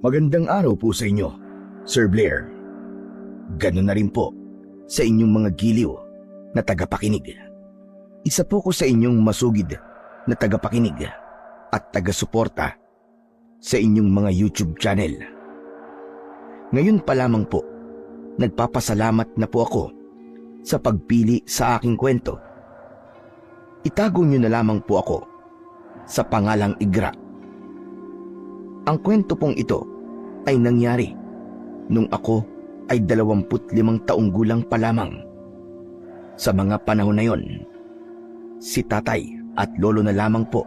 Magandang araw po sa inyo, Sir Blair. Ganun na rin po sa inyong mga giliw na tagapakinig. Isa po ko sa inyong masugid na tagapakinig at taga-suporta sa inyong mga YouTube channel. Ngayon pa lamang po, nagpapasalamat na po ako sa pagpili sa aking kwento. Itago niyo na lamang po ako sa pangalang Igra. Ang kwento pong ito ay nangyari nung ako ay 25 taong gulang pa lamang. Sa mga panahon na yon, si tatay at lolo na lamang po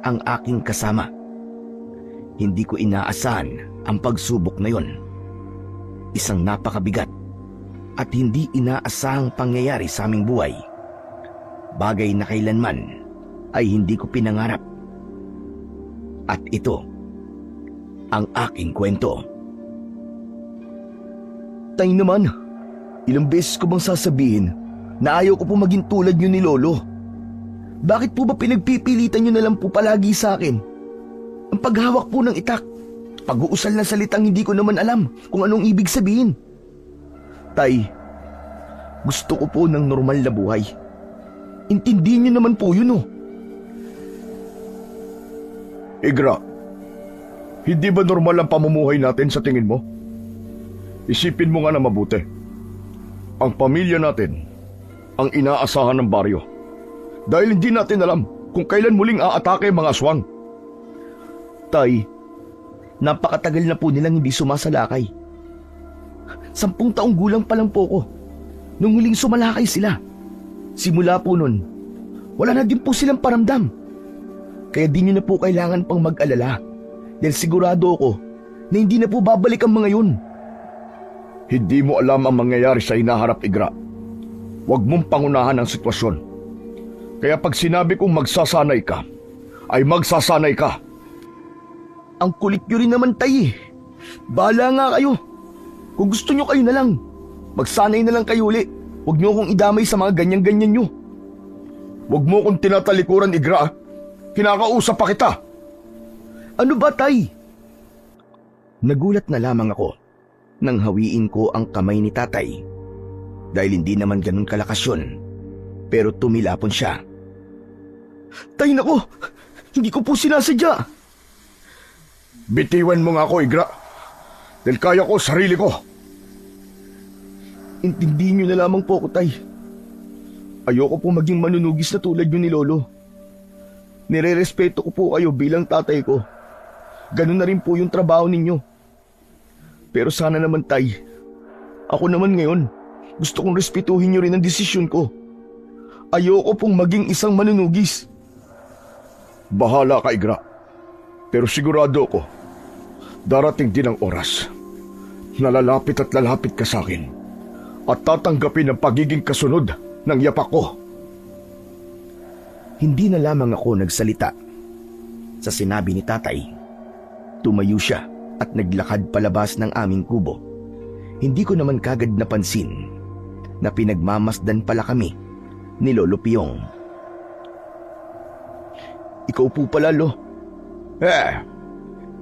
ang aking kasama. Hindi ko inaasahan ang pagsubok na yon. Isang napakabigat at hindi inaasahang pangyayari sa aming buhay. Bagay na kailanman ay hindi ko pinangarap. At ito ang aking kwento. Tay naman, ilang beses ko bang sasabihin na ayaw ko po maging tulad nyo ni Lolo? Bakit po ba pinagpipilitan nyo na lang po palagi sa akin? Ang paghawak po ng itak, pag-uusal na salitang hindi ko naman alam kung anong ibig sabihin. Tay, gusto ko po ng normal na buhay. Intindihin nyo naman po yun, oh. Igra, hindi ba normal ang pamumuhay natin sa tingin mo? Isipin mo nga na mabuti. Ang pamilya natin, ang inaasahan ng baryo. Dahil hindi natin alam kung kailan muling aatake ang mga aswang. Tay, napakatagal na po nilang hindi sumasalakay. 10 taong gulang pa lang po ko nung huling sumalakay sila. Simula po nun, wala na din po silang paramdam. Kaya di nyo na po kailangan pang mag-alala. Dahil sigurado ako na hindi na po babalik ang mga yun. Hindi mo alam ang mangyayari sa hinaharap, Igra. Huwag mong pangunahan ang sitwasyon. Kaya pag sinabi kong magsasanay ka, ay magsasanay ka. Ang kulit nyo rin naman, tay. Bahala nga kayo. Kung gusto nyo kayo na lang, magsanay na lang kayo uli. Huwag nyo akong idamay sa mga ganyan-ganyan nyo. Huwag mo akong tinatalikuran, Igra. Kinakausap pa kita. Ano ba, tay? Nagulat na lamang ako nang hawiin ko ang kamay ni tatay. Dahil hindi naman ganun kalakas yun, pero tumilapon siya. Tay, nako! Hindi ko po sinasadya! Bitiwan mo nga ako, Igra. Dahil kaya ko sarili ko. Intindihin nyo na lamang po ako, tay. Ayoko po maging manunugis na tulad nyo ni Lolo. Nire-respeto ko po kayo bilang tatay ko. Ganun na rin po yung trabaho ninyo. Pero sana naman, tay, ako naman ngayon, gusto kong respetuhin nyo rin ang desisyon ko. Ayoko pong maging isang manunugis. Bahala ka, Igra. Pero sigurado ko, darating din ang oras na lalapit at lalapit ka sa akin at tatanggapin ang pagiging kasunod ng yapak ko. Hindi na lamang ako nagsalita. Sa sinabi ni tatay, tumayo siya at naglakad palabas ng aming kubo. Hindi ko naman kagad napansin na pinagmamasdan pala kami ni Lolo Piong. Ikaw po pala, Lo.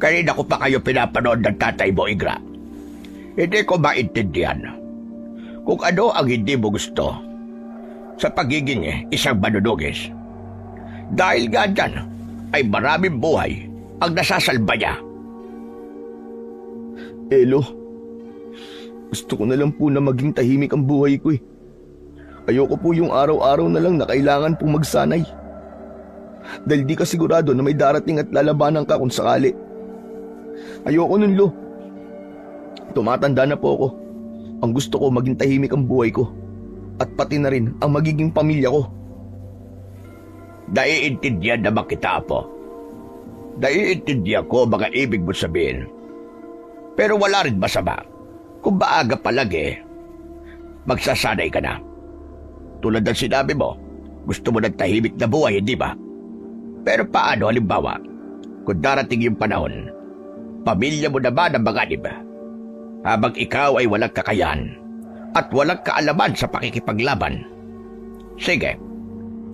Kanina ko pa kayo pinapanood ng tatay mo, Igra. Hindi ko maintindihan kung ano ang hindi mo gusto sa pagiging isang manunugis. Dahil nga dyan ay maraming buhay ang nasasalba niya. Lo, gusto ko na lang po na maging tahimik ang buhay ko eh. Ayoko po yung araw-araw na lang na kailangan pong magsanay. Dahil di ka sigurado na may darating at lalabanan ka kung sakali. Ayoko nun, Lo. Tumatanda na po ako. Ang gusto ko maging tahimik ang buhay ko. At pati na rin ang magiging pamilya ko. Naiintindihan naman kita, Apo. Naiintindihan ko mga ibig mo sabihin. Pero wala rin masama kung maaga pa lang magsasanay ka na. Tulad ng sinabi mo, gusto mo ng tahimik na buhay, hindi ba? Pero paano halimbawa, kung darating yung panahon, pamilya mo naman ang manganib, habang ikaw ay walang kakayahan at walang kaalaman sa pakikipaglaban? Sige,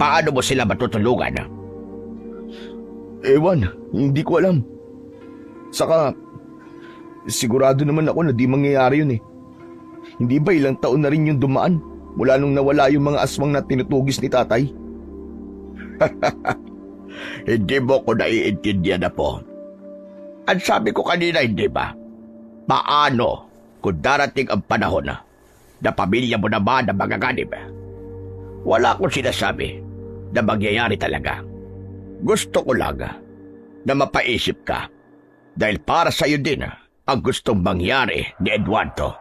paano mo sila matutulungan? Ewan, hindi ko alam. Saka, sigurado naman ako na di mangyayari yun eh. Hindi ba ilang taon na rin yung dumaan mula nung nawala yung mga aswang na tinutugis ni tatay? Hindi mo ko naiintindihan na po. Ang sabi ko kanina, hindi ba? Paano kung darating ang panahon na pamilya mo naman na magaganib? Wala akong sinasabi na mangyayari talaga. Gusto ko lang na mapaisip ka dahil para sa iyo din ang gustong mangyari ni Eduardo.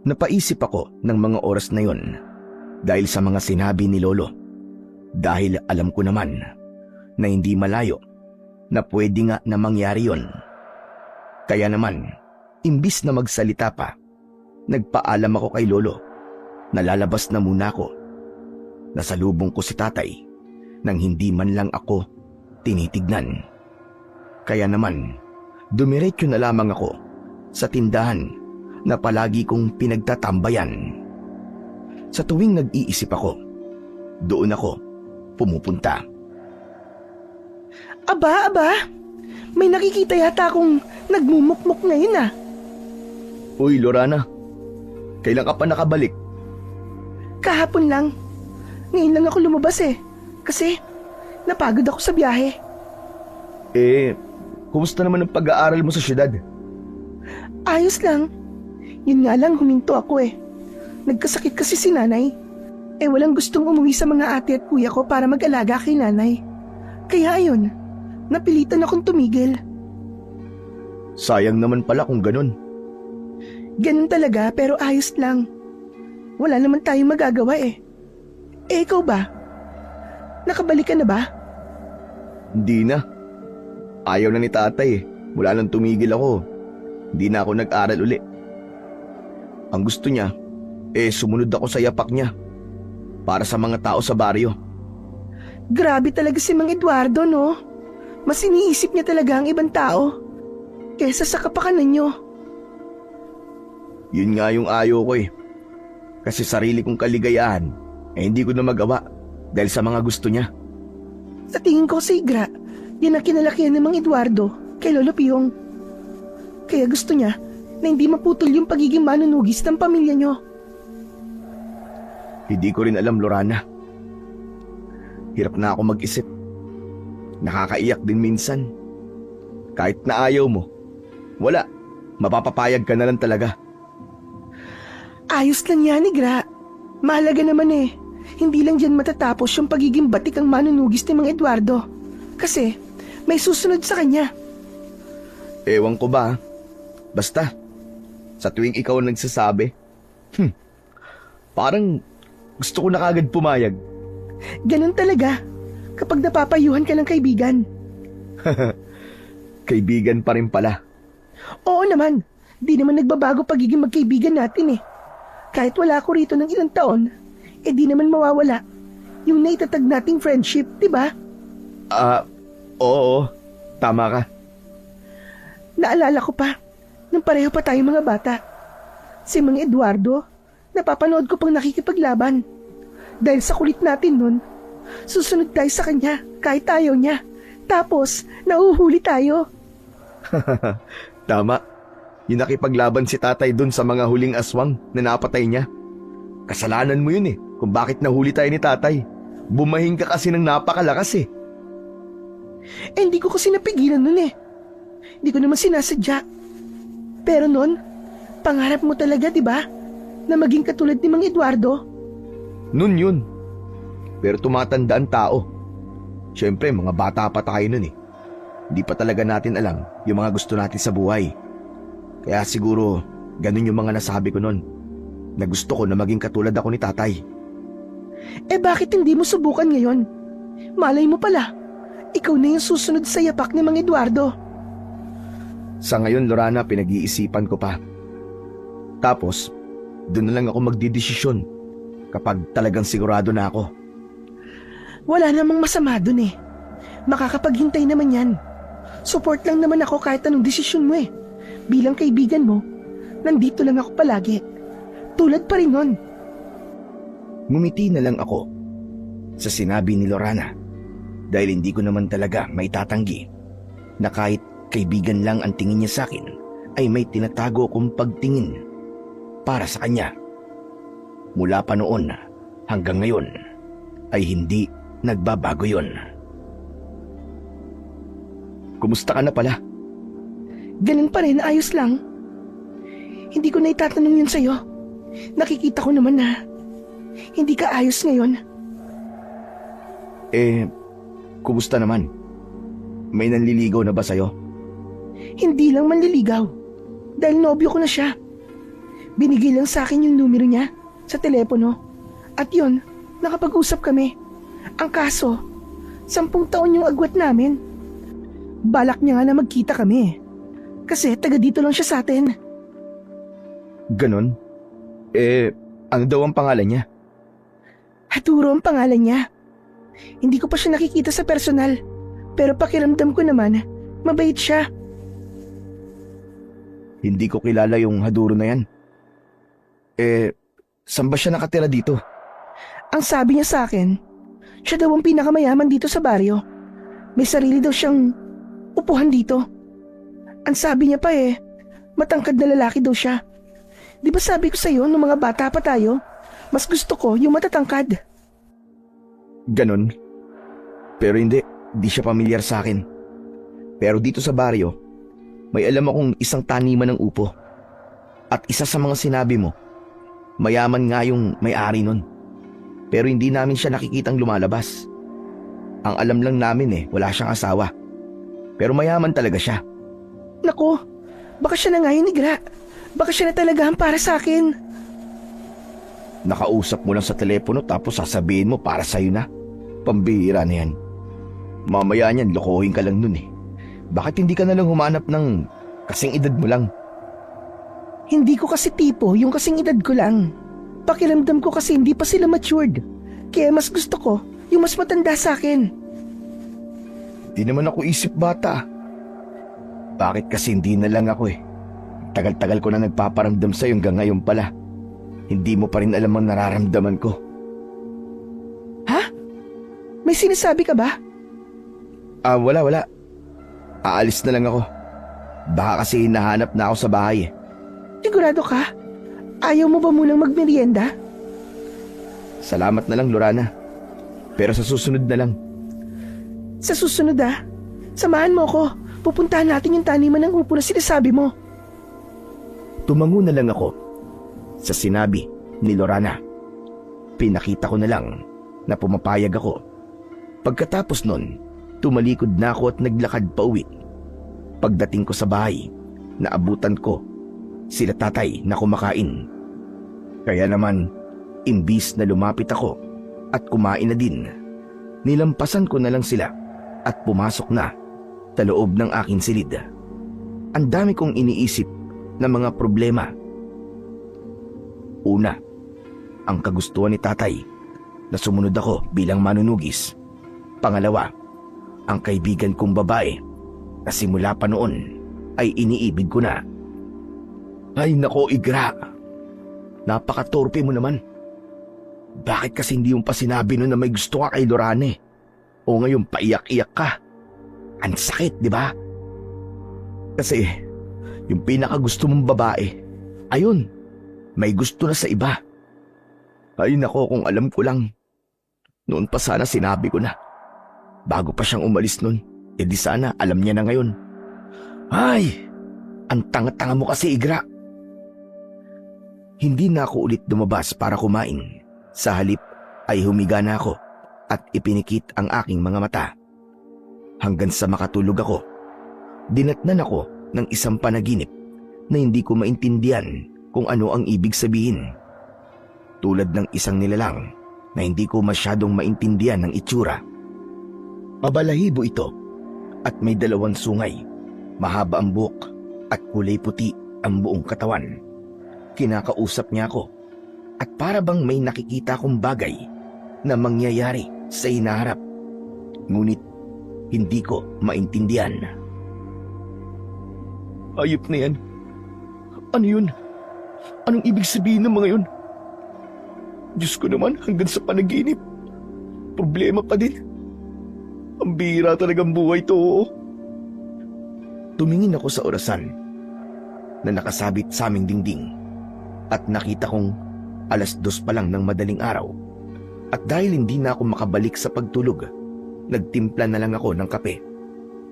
Napaisip ako ng mga oras na yon dahil sa mga sinabi ni Lolo. Dahil alam ko naman na hindi malayo na pwede nga na mangyari yon. Kaya naman, imbis na magsalita pa, nagpaalam ako kay Lolo na lalabas na muna ako. Nasalubong ko si tatay nang hindi man lang ako tinitignan. Kaya naman, dumiretso na lamang ako sa tindahan na palagi kong pinagtatambayan. Sa tuwing nag-iisip ako, doon ako pumupunta. Aba, may nakikita yata akong nagmumukmuk ngayon ah. Uy, Lorana, kailan ka pa nakabalik? Kahapon lang. Ngayon lang ako lumabas eh. Kasi napagod ako sa biyahe. Kumusta naman ang pag-aaral mo sa syudad? Ayos lang. Yun nga lang huminto ako eh. Nagkasakit kasi si nanay. Walang gustong umuwi sa mga ate at kuya ko para mag-alaga kay nanay. Kaya ayun, napilitan akong tumigil. Sayang naman pala kung ganun. Ganun talaga pero ayos lang. Wala naman tayong magagawa eh. Ikaw ba? Nakabalik ka na ba? Hindi na. Ayaw na ni tatay eh. Mula nang tumigil ako, hindi na ako nag-aral uli. Ang gusto niya, sumunod ako sa yapak niya para sa mga tao sa baryo. Grabe talaga si Mang Eduardo, no? Mas iniisip niya talaga ang ibang tao kesa sa kapakanan niyo. Yun nga yung ayaw ko eh. Kasi sarili kong kaligayahan hindi ko na magawa dahil sa mga gusto niya. Sa tingin ko, Sigra, yan ang kinalakihan ni Mang Eduardo kay Lolo Piyong. Kaya gusto niya na hindi maputol yung pagiging manunugis ng pamilya niyo. Hindi ko rin alam, Lorana. Hirap na ako mag-isip. Nakakaiyak din minsan. Kahit na ayaw mo, wala. Mapapapayag ka na lang talaga. Ayos lang yan, Igra. Mahalaga naman eh. Hindi lang dyan matatapos yung pagiging batik ang manunugis ni Mang Eduardo. Kasi may susunod sa kanya. Ewan ko ba? Basta, sa tuwing ikaw ang nagsasabi, parang gusto ko na kagad pumayag. Ganun talaga. Kapag napapayuhan ka ng kaibigan. Kaibigan pa rin pala. Oo naman. Di naman nagbabago pagiging magkaibigan natin eh. Kahit wala ako rito ng ilang taon, di naman mawawala yung naitatag nating friendship, di ba? Oo. Tama ka. Naalala ko pa, nung pareho pa tayong mga bata. Si Mang Eduardo, napapanood ko pang nakikipaglaban. Dahil sa kulit natin nun, susunod tayo sa kanya kahit ayaw niya. Tapos, nauhuli tayo. Tama. Yung nakipaglaban si tatay dun sa mga huling aswang na napatay niya. Kasalanan mo yun eh, kung bakit nahuli tayo ni tatay. Bumahing ka kasi ng napakalakas eh. Hindi ko kasi napigilan nun eh. Hindi ko naman sinasadya. Pero nun, pangarap mo talaga, di ba? Na maging katulad ni Mang Eduardo. Nun yun. Pero tumatanda ang tao. Siyempre, mga bata pa tayo nun eh. Hindi pa talaga natin alam yung mga gusto natin sa buhay. Kaya siguro, ganun yung mga nasabi ko nun. Na gusto ko na maging katulad ako ni tatay. Bakit hindi mo subukan ngayon? Malay mo pala, ikaw na yung susunod sa yapak ni Mang Eduardo. Sa ngayon, Lorana, pinag-iisipan ko pa. Tapos, doon na lang ako magdidesisyon kapag talagang sigurado na ako. Wala namang masama dun eh. Makakapaghintay naman yan. Support lang naman ako kahit anong desisyon mo eh. Bilang kaibigan mo, nandito lang ako palagi. Tulad pa rin nun. Ngumiti na lang ako sa sinabi ni Lorana dahil hindi ko naman talaga may tatanggi na kahit kaibigan lang ang tingin niya sa akin, ay may tinatago kong pagtingin para sa kanya. Mula pa noon hanggang ngayon ay hindi nagbabago yon. Kumusta ka na pala? Ganun pa rin, ayos lang. Hindi ko na itatanong yun sa'yo. Nakikita ko naman na hindi ka ayos ngayon. Kumusta naman? May nanliligaw na ba sa'yo? Hindi lang manliligaw. Dahil nobyo ko na siya. Binigay lang sa akin yung numero niya sa telepono. At yun, nakapag-usap kami. Ang kaso, 10 taon yung agwat namin. Balak niya nga na magkita kami. Kasi taga dito lang siya sa atin. Ganon? Ano daw ang pangalan niya? Haturo ang pangalan niya. Hindi ko pa siya nakikita sa personal. Pero pakiramdam ko naman, mabait siya. Hindi ko kilala yung Haduro na yan. Saan ba siya nakatira dito? Ang sabi niya sa akin, siya daw ang pinakamayaman dito sa baryo. May sarili daw siyang upuhan dito. Ang sabi niya pa matangkad na lalaki daw siya. Di ba sabi ko sa'yo nung mga bata pa tayo, mas gusto ko yung matatangkad. Ganon? Pero hindi siya pamilyar sa akin. Pero dito sa baryo, may alam akong isang taniman ng upo. At isa sa mga sinabi mo, mayaman nga yung may-ari nun. Pero hindi namin siya nakikitang lumalabas. Ang alam lang namin wala siyang asawa. Pero mayaman talaga siya. Naku, baka siya na nga yun, Igra. Baka siya na talaga ang para sa akin. Nakausap mo lang sa telepono tapos sasabihin mo para sa'yo na. Pambihira na yan. Mamaya niyan, lokohin ka lang nun Bakit hindi ka na lang humanap ng kasing edad mo lang? Hindi ko kasi tipo yung kasing edad ko lang. Pakiramdam ko kasi hindi pa sila matured. Kaya mas gusto ko yung mas matanda sa akin. Di naman ako isip bata. Bakit kasi hindi na lang ako Tagal-tagal ko na nagpaparamdam sa'yo hanggang ngayon pala. Hindi mo pa rin alam ang nararamdaman ko. Ha? May sinasabi ka ba? Wala. Aalis na lang ako. Baka kasi hinahanap na ako sa bahay Sigurado ka? Ayaw mo ba munang magmerienda? Salamat na lang, Lorana. Pero sa susunod na lang. Sa susunod samahan mo ko. Pupuntahan natin yung taniman ng upo na sinasabi mo. Tumango na lang ako sa sinabi ni Lorana. Pinakita ko na lang na pumapayag ako. Pagkatapos nun, tumalikod na ako at naglakad pa uwi. Pagdating ko sa bahay, naabutan ko sila tatay na kumakain. Kaya naman, imbis na lumapit ako at kumain na din, nilampasan ko na lang sila at pumasok na sa loob ng aking silid. Ang dami kong iniisip na mga problema. Una, ang kagustuhan ni tatay na sumunod ako bilang manunugis. Pangalawa, ang kaibigan kong babae na simula pa noon ay iniibig ko na. Ay nako, Igra, napakatorpe mo naman. Bakit kasi hindi yung pa sinabi nun na may gusto ka kay Lorane? O ngayon paiyak-iyak ka? Ang sakit, di ba? Kasi yung pinakagusto mong babae, ayun, may gusto na sa iba. Ay nako, kung alam ko lang. Noon pa sana sinabi ko na. Bago pa siyang umalis nun, edi sana alam niya na ngayon. Ay, ang tanga-tanga mo kasi, Igra. Hindi na ako ulit lumabas para kumain. Sa halip ay humiga na ako at ipinikit ang aking mga mata. Hanggang sa makatulog ako, dinatnan ako ng isang panaginip na hindi ko maintindihan kung ano ang ibig sabihin. Tulad ng isang nilalang na hindi ko masyadong maintindihan ng itsura. Mabalahibo ito at may 2 sungay, mahaba ang buhok at kulay puti ang buong katawan. Kinakausap niya ako at para bang may nakikita kong bagay na mangyayari sa hinaharap. Ngunit hindi ko maintindihan. Ayop na yan. Ano yun? Anong ibig sabihin ng mga yun? Diyos ko naman, hanggang sa panaginip. Problema pa din. Ang bihira talagang buhay to. Tumingin ako sa orasan na nakasabit sa aming dingding at nakita kong 2:00 pa lang ng madaling araw. At dahil hindi na ako makabalik sa pagtulog, nagtimpla na lang ako ng kape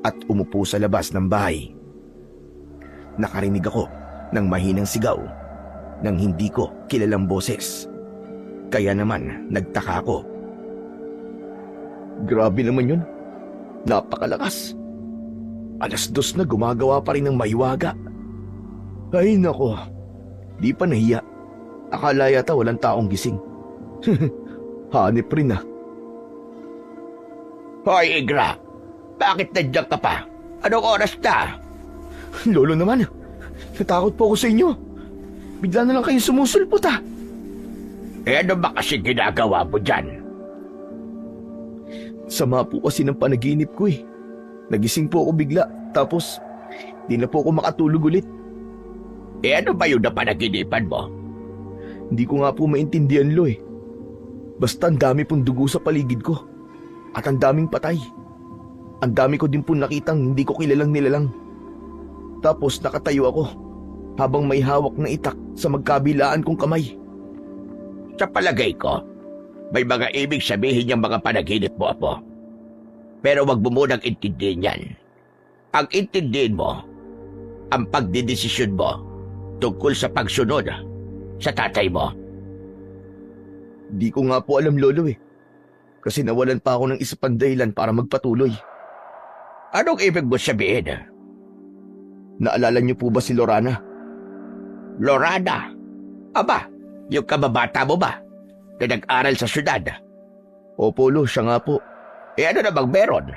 at umupo sa labas ng bahay. Nakarinig ako ng mahinang sigaw ng hindi ko kilalang boses. Kaya naman nagtaka ako. Grabe naman yun. Napakalakas. 2:00 na gumagawa pa rin ng maywaga. Ay nako, di pa nahiya. Akala yata walang taong gising. Hanip rin ah. Hoy, Igra! Bakit nandiyan ka pa? Anong oras na? Lolo naman, natakot po ako sa inyo. Bigla na lang kayong sumusulpot ah. Ano ba kasi ginagawa mo dyan? Sama po kasi ng panaginip ko eh. Nagising po ako bigla, tapos di na po ako makatulog ulit. Ano ba yun na panaginipan mo? Hindi ko nga po maintindihan, Lo eh. Basta ang dami pong dugo sa paligid ko. At ang daming patay. Ang dami ko din po nakitang hindi ko kilalang nilalang. Tapos nakatayo ako habang may hawak na itak sa magkabilaan kong kamay. Sa palagay ko, may mga ibig sabihin yung mga panaginip mo, Apo. Pero wag mo munang intindihin yan. Ang intindihin mo, ang pagdidesisyon mo tungkol sa pagsunod sa tatay mo. Di ko nga po alam, Lolo eh. Kasi nawalan pa ako ng isa pang dahilan para magpatuloy. Anong ibig mo sabihin? Naalala niyo po ba si Lorana? Lorana? Aba, yung kababata mo ba na nag-aral sa syudad? Opo, Lo, siya nga po. Ano namang meron?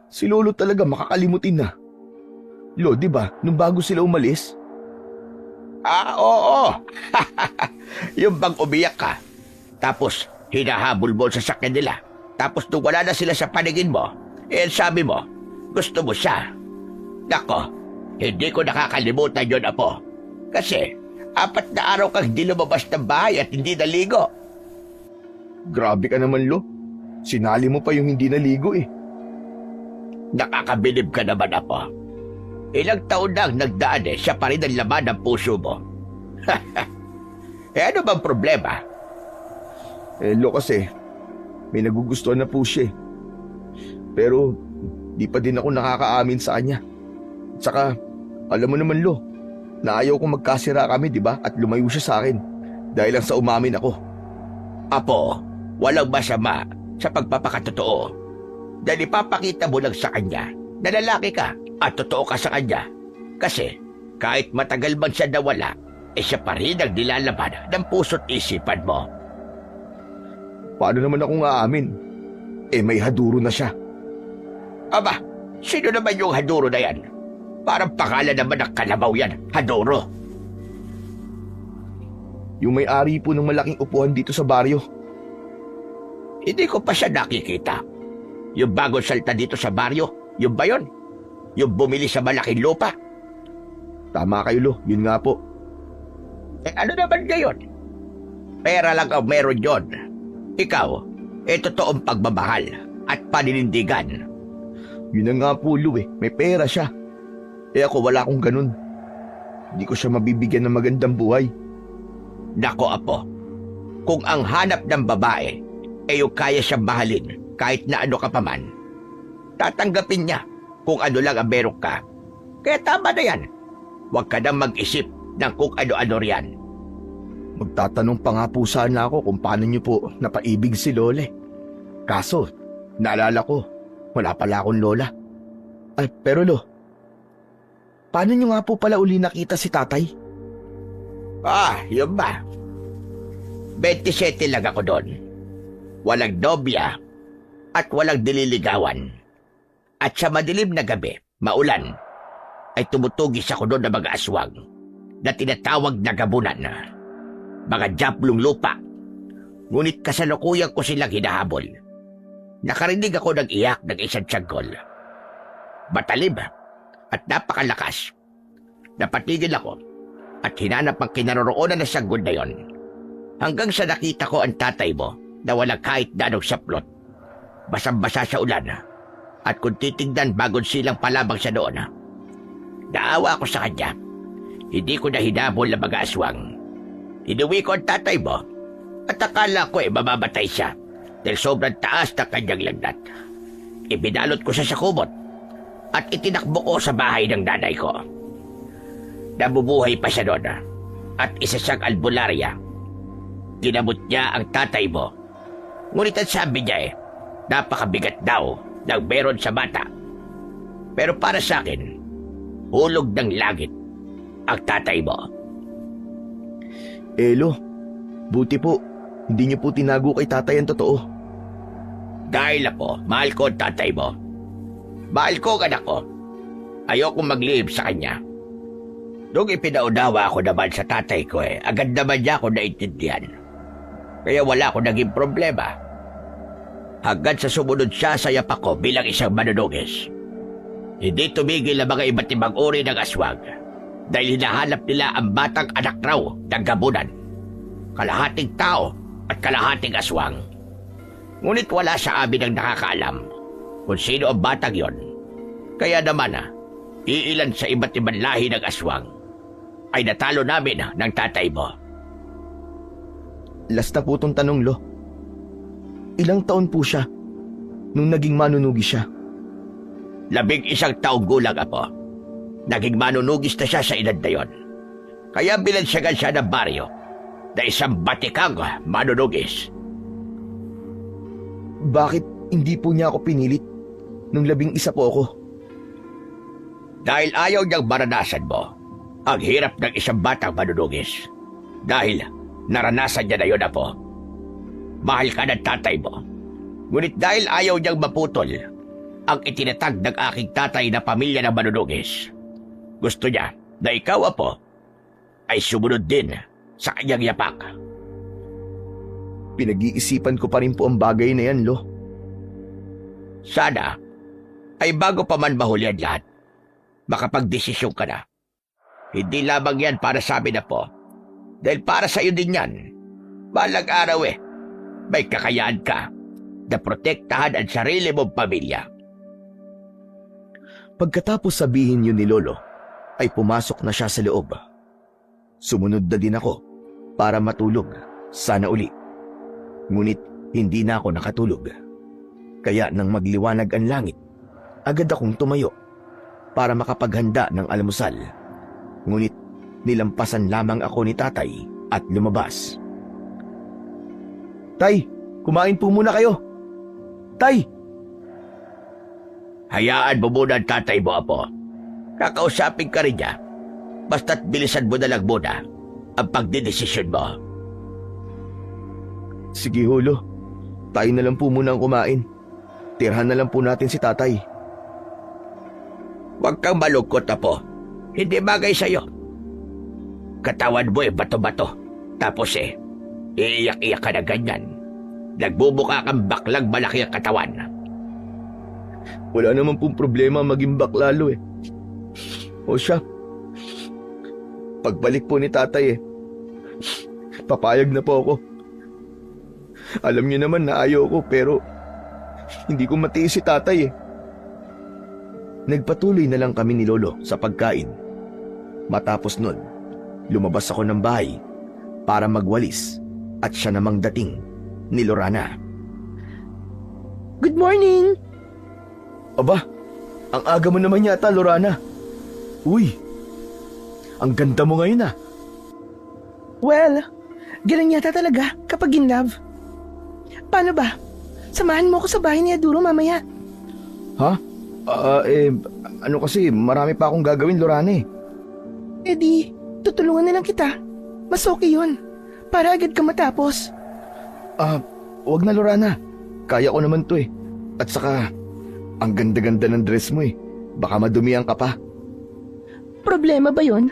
Si Lolo talaga makakalimutin na. Lo, di ba, nung bago sila umalis? Oo. Yung bang umiyak ka, tapos hinahabol mo sa sakyan nila, tapos nung wala na sila sa paningin mo, sabi mo, gusto mo siya. Nako, hindi ko nakakalimutan yun, Apo. Kasi 4 na araw kang hindi lumabas ng bahay at hindi naligo. Grabe ka naman, Lo. Sinali mo pa yung hindi naligo eh. Nakakabilib ka naman, Apo. Ilang taon nang nagdaan siya pa rin ang laman ng puso mo. Ano bang problema? Lo kasi, may nagugustuhan na po siya eh. Pero, di pa din ako nakakaamin sa kanya. Tsaka, alam mo naman, Lo, na ayaw kong magkasira kami, di ba? At lumayo siya sa akin. Dahil lang sa umamin ako. Apo, walang masama sa pagpapakatotoo. Dahil ipapakita mo lang sa kanya na lalaki ka at totoo ka sa kanya. Kasi kahit matagal man siya nawala, siya pa rin ang nilalaman ng puso't isipan mo. Paano naman akong aamin? May haduro na siya. Aba, sino naman yung Haduro na yan? Parang pangalan naman ng kalabaw yan, Haduro. Yung may-ari po ng malaking upuan dito sa baryo. Hindi ko pa siya nakikita. Yung bagong salta dito sa baryo, yung ba yun? Yung bumili sa malaking lupa? Tama kayo, Lo. Yun nga po. Ano naman ngayon? Pera lang ang meron yon. Ikaw, totoong pagmamahal at paninindigan. Yun na nga po, Lo eh. May pera siya. Ako wala akong ganun. Hindi ko siya mabibigyan ng magandang buhay. Nako, Apo. Kung ang hanap ng babae yung kaya siyang mahalin kahit na ano ka pa man, tatanggapin niya kung ano lang ang meron ka. Kaya tama na yan. Huwag ka nang mag-isip ng kung ano-ano riyan. Magtatanong pa nga po sana ako kung paano niyo po napaibig si Lole. Kaso, naalala ko, wala pala akong lola. Ay, pero Lo, paano niyo nga po pala uli nakita si tatay? Yun ba? 27 lang ako doon. Walang nobya at walang dililigawan. At sa madilim na gabi, maulan, ay tumutugis ako doon ng mga aswang na tinatawag na gabunan. Mga jablong lupa. Ngunit kasalukuyan ko silang hinahabol. Nakarinig ako ng iyak ng isang tiyagol. Matalim at napakalakas. Napatigil ako at hinanap ang kinaroroonan ng sanggol na yon. Hanggang sa nakita ko ang tatay mo na walang kahit na anong saplot. Basang-basa sa ulan. At kung titignan bagong silang palabang siya doon, Naawa ako sa kanya. Hindi ko na hinabol na mga aswang. Inuwi ko ang tatay mo at akala ko mamamatay siya dahil sobrang taas na kanyang lagnat. Ibinalot ko siya sa kumot at itinakbo ko sa bahay ng nanay ko. Nabubuhay pa siya doon at isa siyang albularya. Ginamot niya ang tatay mo. Ngunit ang sabi niya napakabigat daw ng meron sa bata. Pero para sa akin, hulog ng langit ang tatay mo. Elo, buti po, hindi niyo po tinago kay tatay ang totoo. Dahil ako, mahal ko ang tatay mo. Mahal ko ang anak ko. Ayokong maglihim sa kanya. Nung ipinaunawa ako naman sa tatay ko agad naman niya ako naintindihan. Kaya wala akong naging problema. Hanggang sa sumunod siya sa yapak ko bilang isang manunugis. Hindi tumigil ang mga iba't ibang uri ng aswang dahil hinahanap nila ang batang anak raw ng gabunan. Kalahating tao at kalahating aswang. Ngunit wala sa amin ang nakakaalam kung sino ang batang yon. Kaya naman iilan sa iba't ibang lahi ng aswang ay natalo namin ng tatay mo. Last na po tong tanong, Lo. Ilang taon po siya nung naging manunugi siya? 11 taong gulang ako. Naging manunugis na siya sa edad na yon. Kaya bilansyagan siya ng baryo na isang batikang manunugis. Bakit hindi po niya ako pinilit nung 11 po ako? Dahil ayaw niyang maranasan mo ang hirap ng isang batang manunugis. Dahil naranasan niya na yun po. Mahal ka ng tatay mo. Ngunit dahil ayaw niyang maputol ang itinatag ng aking tatay na pamilya ng manunugis, gusto niya na ikaw, Apo, ay sumunod din sa kanyang yapak. Pinag-iisipan ko pa rin po ang bagay na yan, Lo. Sana ay bago pa man mahuli ang lahat, makapagdesisyon ka na. Hindi lamang yan para sa amin, Apo, dahil para sa iyo din yan. Balang araw may kakayaan ka na protektahan ang sarili mong pamilya. Pagkatapos sabihin yun ni Lolo, ay pumasok na siya sa loob. Sumunod na din ako para matulog, sana uli. Ngunit hindi na ako nakatulog. Kaya nang magliwanag ang langit, agad akong tumayo para makapaghanda ng almusal. Ngunit nilampasan lamang ako ni tatay at lumabas. Tay, kumain po muna kayo. Tay! Hayaan mo muna ang tatay mo, Apo. Kakausapin ka rin niya. Basta't bilisan mo na lang muna ang pagdidesisyon mo. Sige, Holo. Tayo na lang po muna ang kumain. Tirhan na lang po natin si tatay. Huwag kang malungkot, Apo. Hindi bagay sa'yo. Katawan mo bato-bato. Tapos iiyak-iyak ka na ganyan. Nagbubuka kang baklang malaki ang katawan. Wala naman pong problema maging baklalo O siya, pagbalik po ni tatay papayag na po ako. Alam niyo naman na ayaw ko pero hindi ko matiis si tatay Nagpatuloy na lang kami ni Lolo sa pagkain. Matapos nun, lumabas ako ng bahay para magwalis at siya namang dating ni Lorana. Good morning! Aba, ang aga mo naman yata, Lorana. Uy, ang ganda mo ngayon Well, galing yata talaga kapag in love. Paano ba? Samahan mo ako sa bahay ni Aduro mamaya. Ha? Ano kasi, marami pa akong gagawin, Lorana Eh di, tutulungan na lang kita. Mas okay yun. Para agad ka matapos. Wag na, Lorana. Kaya ko naman to At saka, ang ganda-ganda ng dress mo Baka madumihan ka pa. Problema ba yun?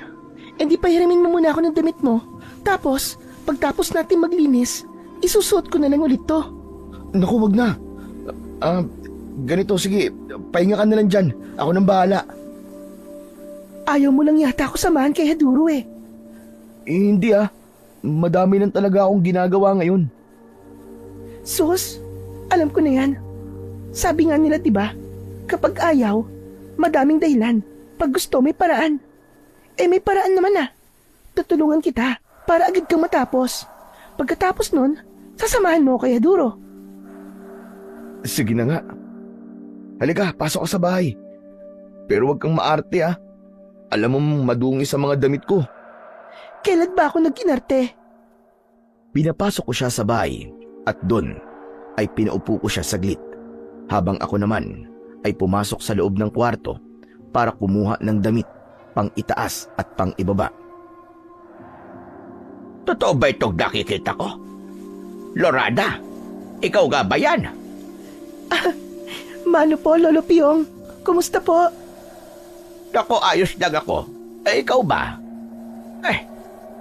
Eh di pahiramin mo muna ako ng damit mo. Tapos, pagtapos natin maglinis, isusuot ko na lang ulit to. Naku, wag na. Ganito, sige. Pahinga ka na lang dyan. Ako nang bahala. Ayaw mo lang yata ako samahan kay Haduro Hindi Madami lang talaga akong ginagawa ngayon. Sus, alam ko na yan. Sabi nga nila diba, kapag ayaw, madaming dahilan Pag gusto, may paraan. May paraan naman ah. Tutulungan kita para agad kang matapos. Pagkatapos nun, sasamahan mo kaya Duro. Sige na nga. Halika, pasok ka sa bahay. Pero wag kang maarte ah. Alam mo madungi sa mga damit ko. Kailan ba ako nagkinarte? Pinapasok ko siya sa bahay at doon ay pinaupo ko siya saglit habang ako naman ay pumasok sa loob ng kwarto para kumuha ng damit pang itaas at pang ibaba. Totoo ba itong nakikita ko? Lorana, ikaw nga ba yan? Mano po, Lolo Piong. Kumusta po? Naku, ayos lang ako. Ikaw ba?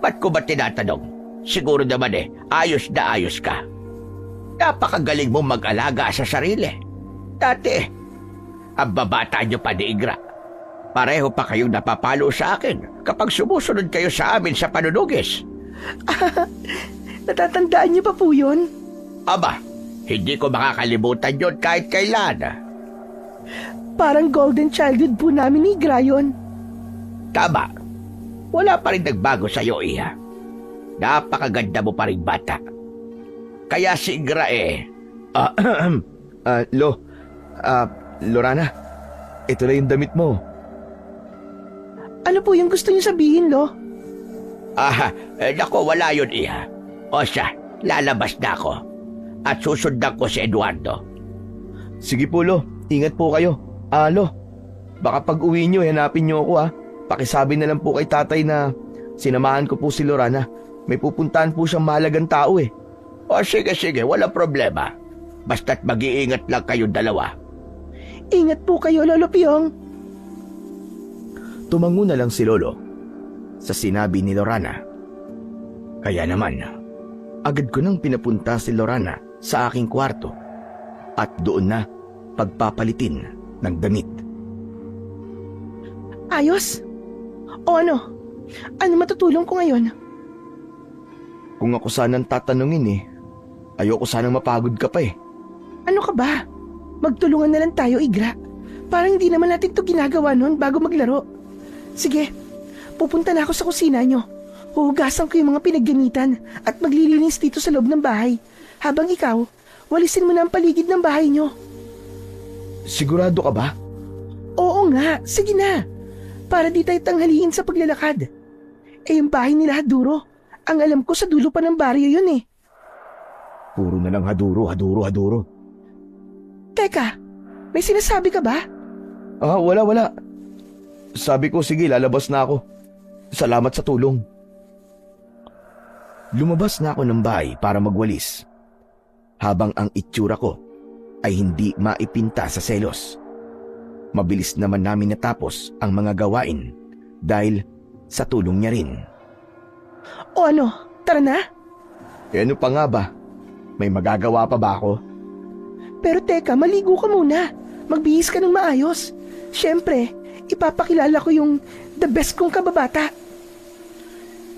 Ba't ko ba tinatanong? Siguro naman ayos na ayos ka. Napakagaling mo mag-alaga sa sarili. Dati, ang babata niyo pa ni Igra. Pareho pa kayong napapalo sa akin kapag sumusunod kayo sa amin sa panunugis. Natatandaan niyo pa po yun? Aba, hindi ko makakalimutan yun kahit kailan. Parang golden childhood po namin ni Grayon. Tama. Wala pa rin nagbago sa'yo, Iha. Napakaganda mo pa rin bata. Kaya si Igra Lorana, ito na yung damit mo. Ano po yung gusto niyo sabihin, Lo? Nako, wala yun, Iha. O siya, lalabas na ako. At susundan ko si Eduardo. Sige po, Lo. Ingat po kayo. Lo, baka pag uwi nyo, hanapin nyo ako Pakisabi na lang po kay tatay na sinamahan ko po si Lorana. May pupuntahan po siyang mahalagang tao O sige, wala problema. Basta't mag-iingat lang kayong dalawa. Ingat po kayo, Lolo Piong. Tumango na lang si Lolo sa sinabi ni Lorana. Kaya naman, agad ko nang pinapunta si Lorana sa aking kwarto at doon na pagpapalitin ng damit. Ayos? O ano? Ano matutulong ko ngayon? Kung ako sanang tatanungin ayoko sanang mapagod ka pa Ano ka ba? Magtulungan na lang tayo, Igra. Parang hindi naman natin to ginagawa noon bago maglaro. Sige, pupunta na ako sa kusina nyo. Huhugasan ko yung mga pinaggamitan at maglilinis dito sa loob ng bahay. Habang ikaw, walisin mo na ang paligid ng bahay nyo. Sigurado ka ba? Oo nga, sige na. Para di tayo tanghaliin sa paglalakad. Yung bahay nila Haduro. Ang alam ko sa dulo pa ng baryo yun Puro na lang Haduro. Teka, may sinasabi ka ba? Wala. Sabi ko, sige, lalabas na ako. Salamat sa tulong. Lumabas na ako ng bahay para magwalis. Habang ang itsura ko ay hindi maipinta sa selos. Mabilis naman namin natapos ang mga gawain dahil sa tulong niya rin. O ano, tara na? Ano pa nga ba? May magagawa pa ba ako? Pero teka, maligo ka muna. Magbihis ka ng maayos. Siyempre, ipapakilala ko yung the best kong kababata.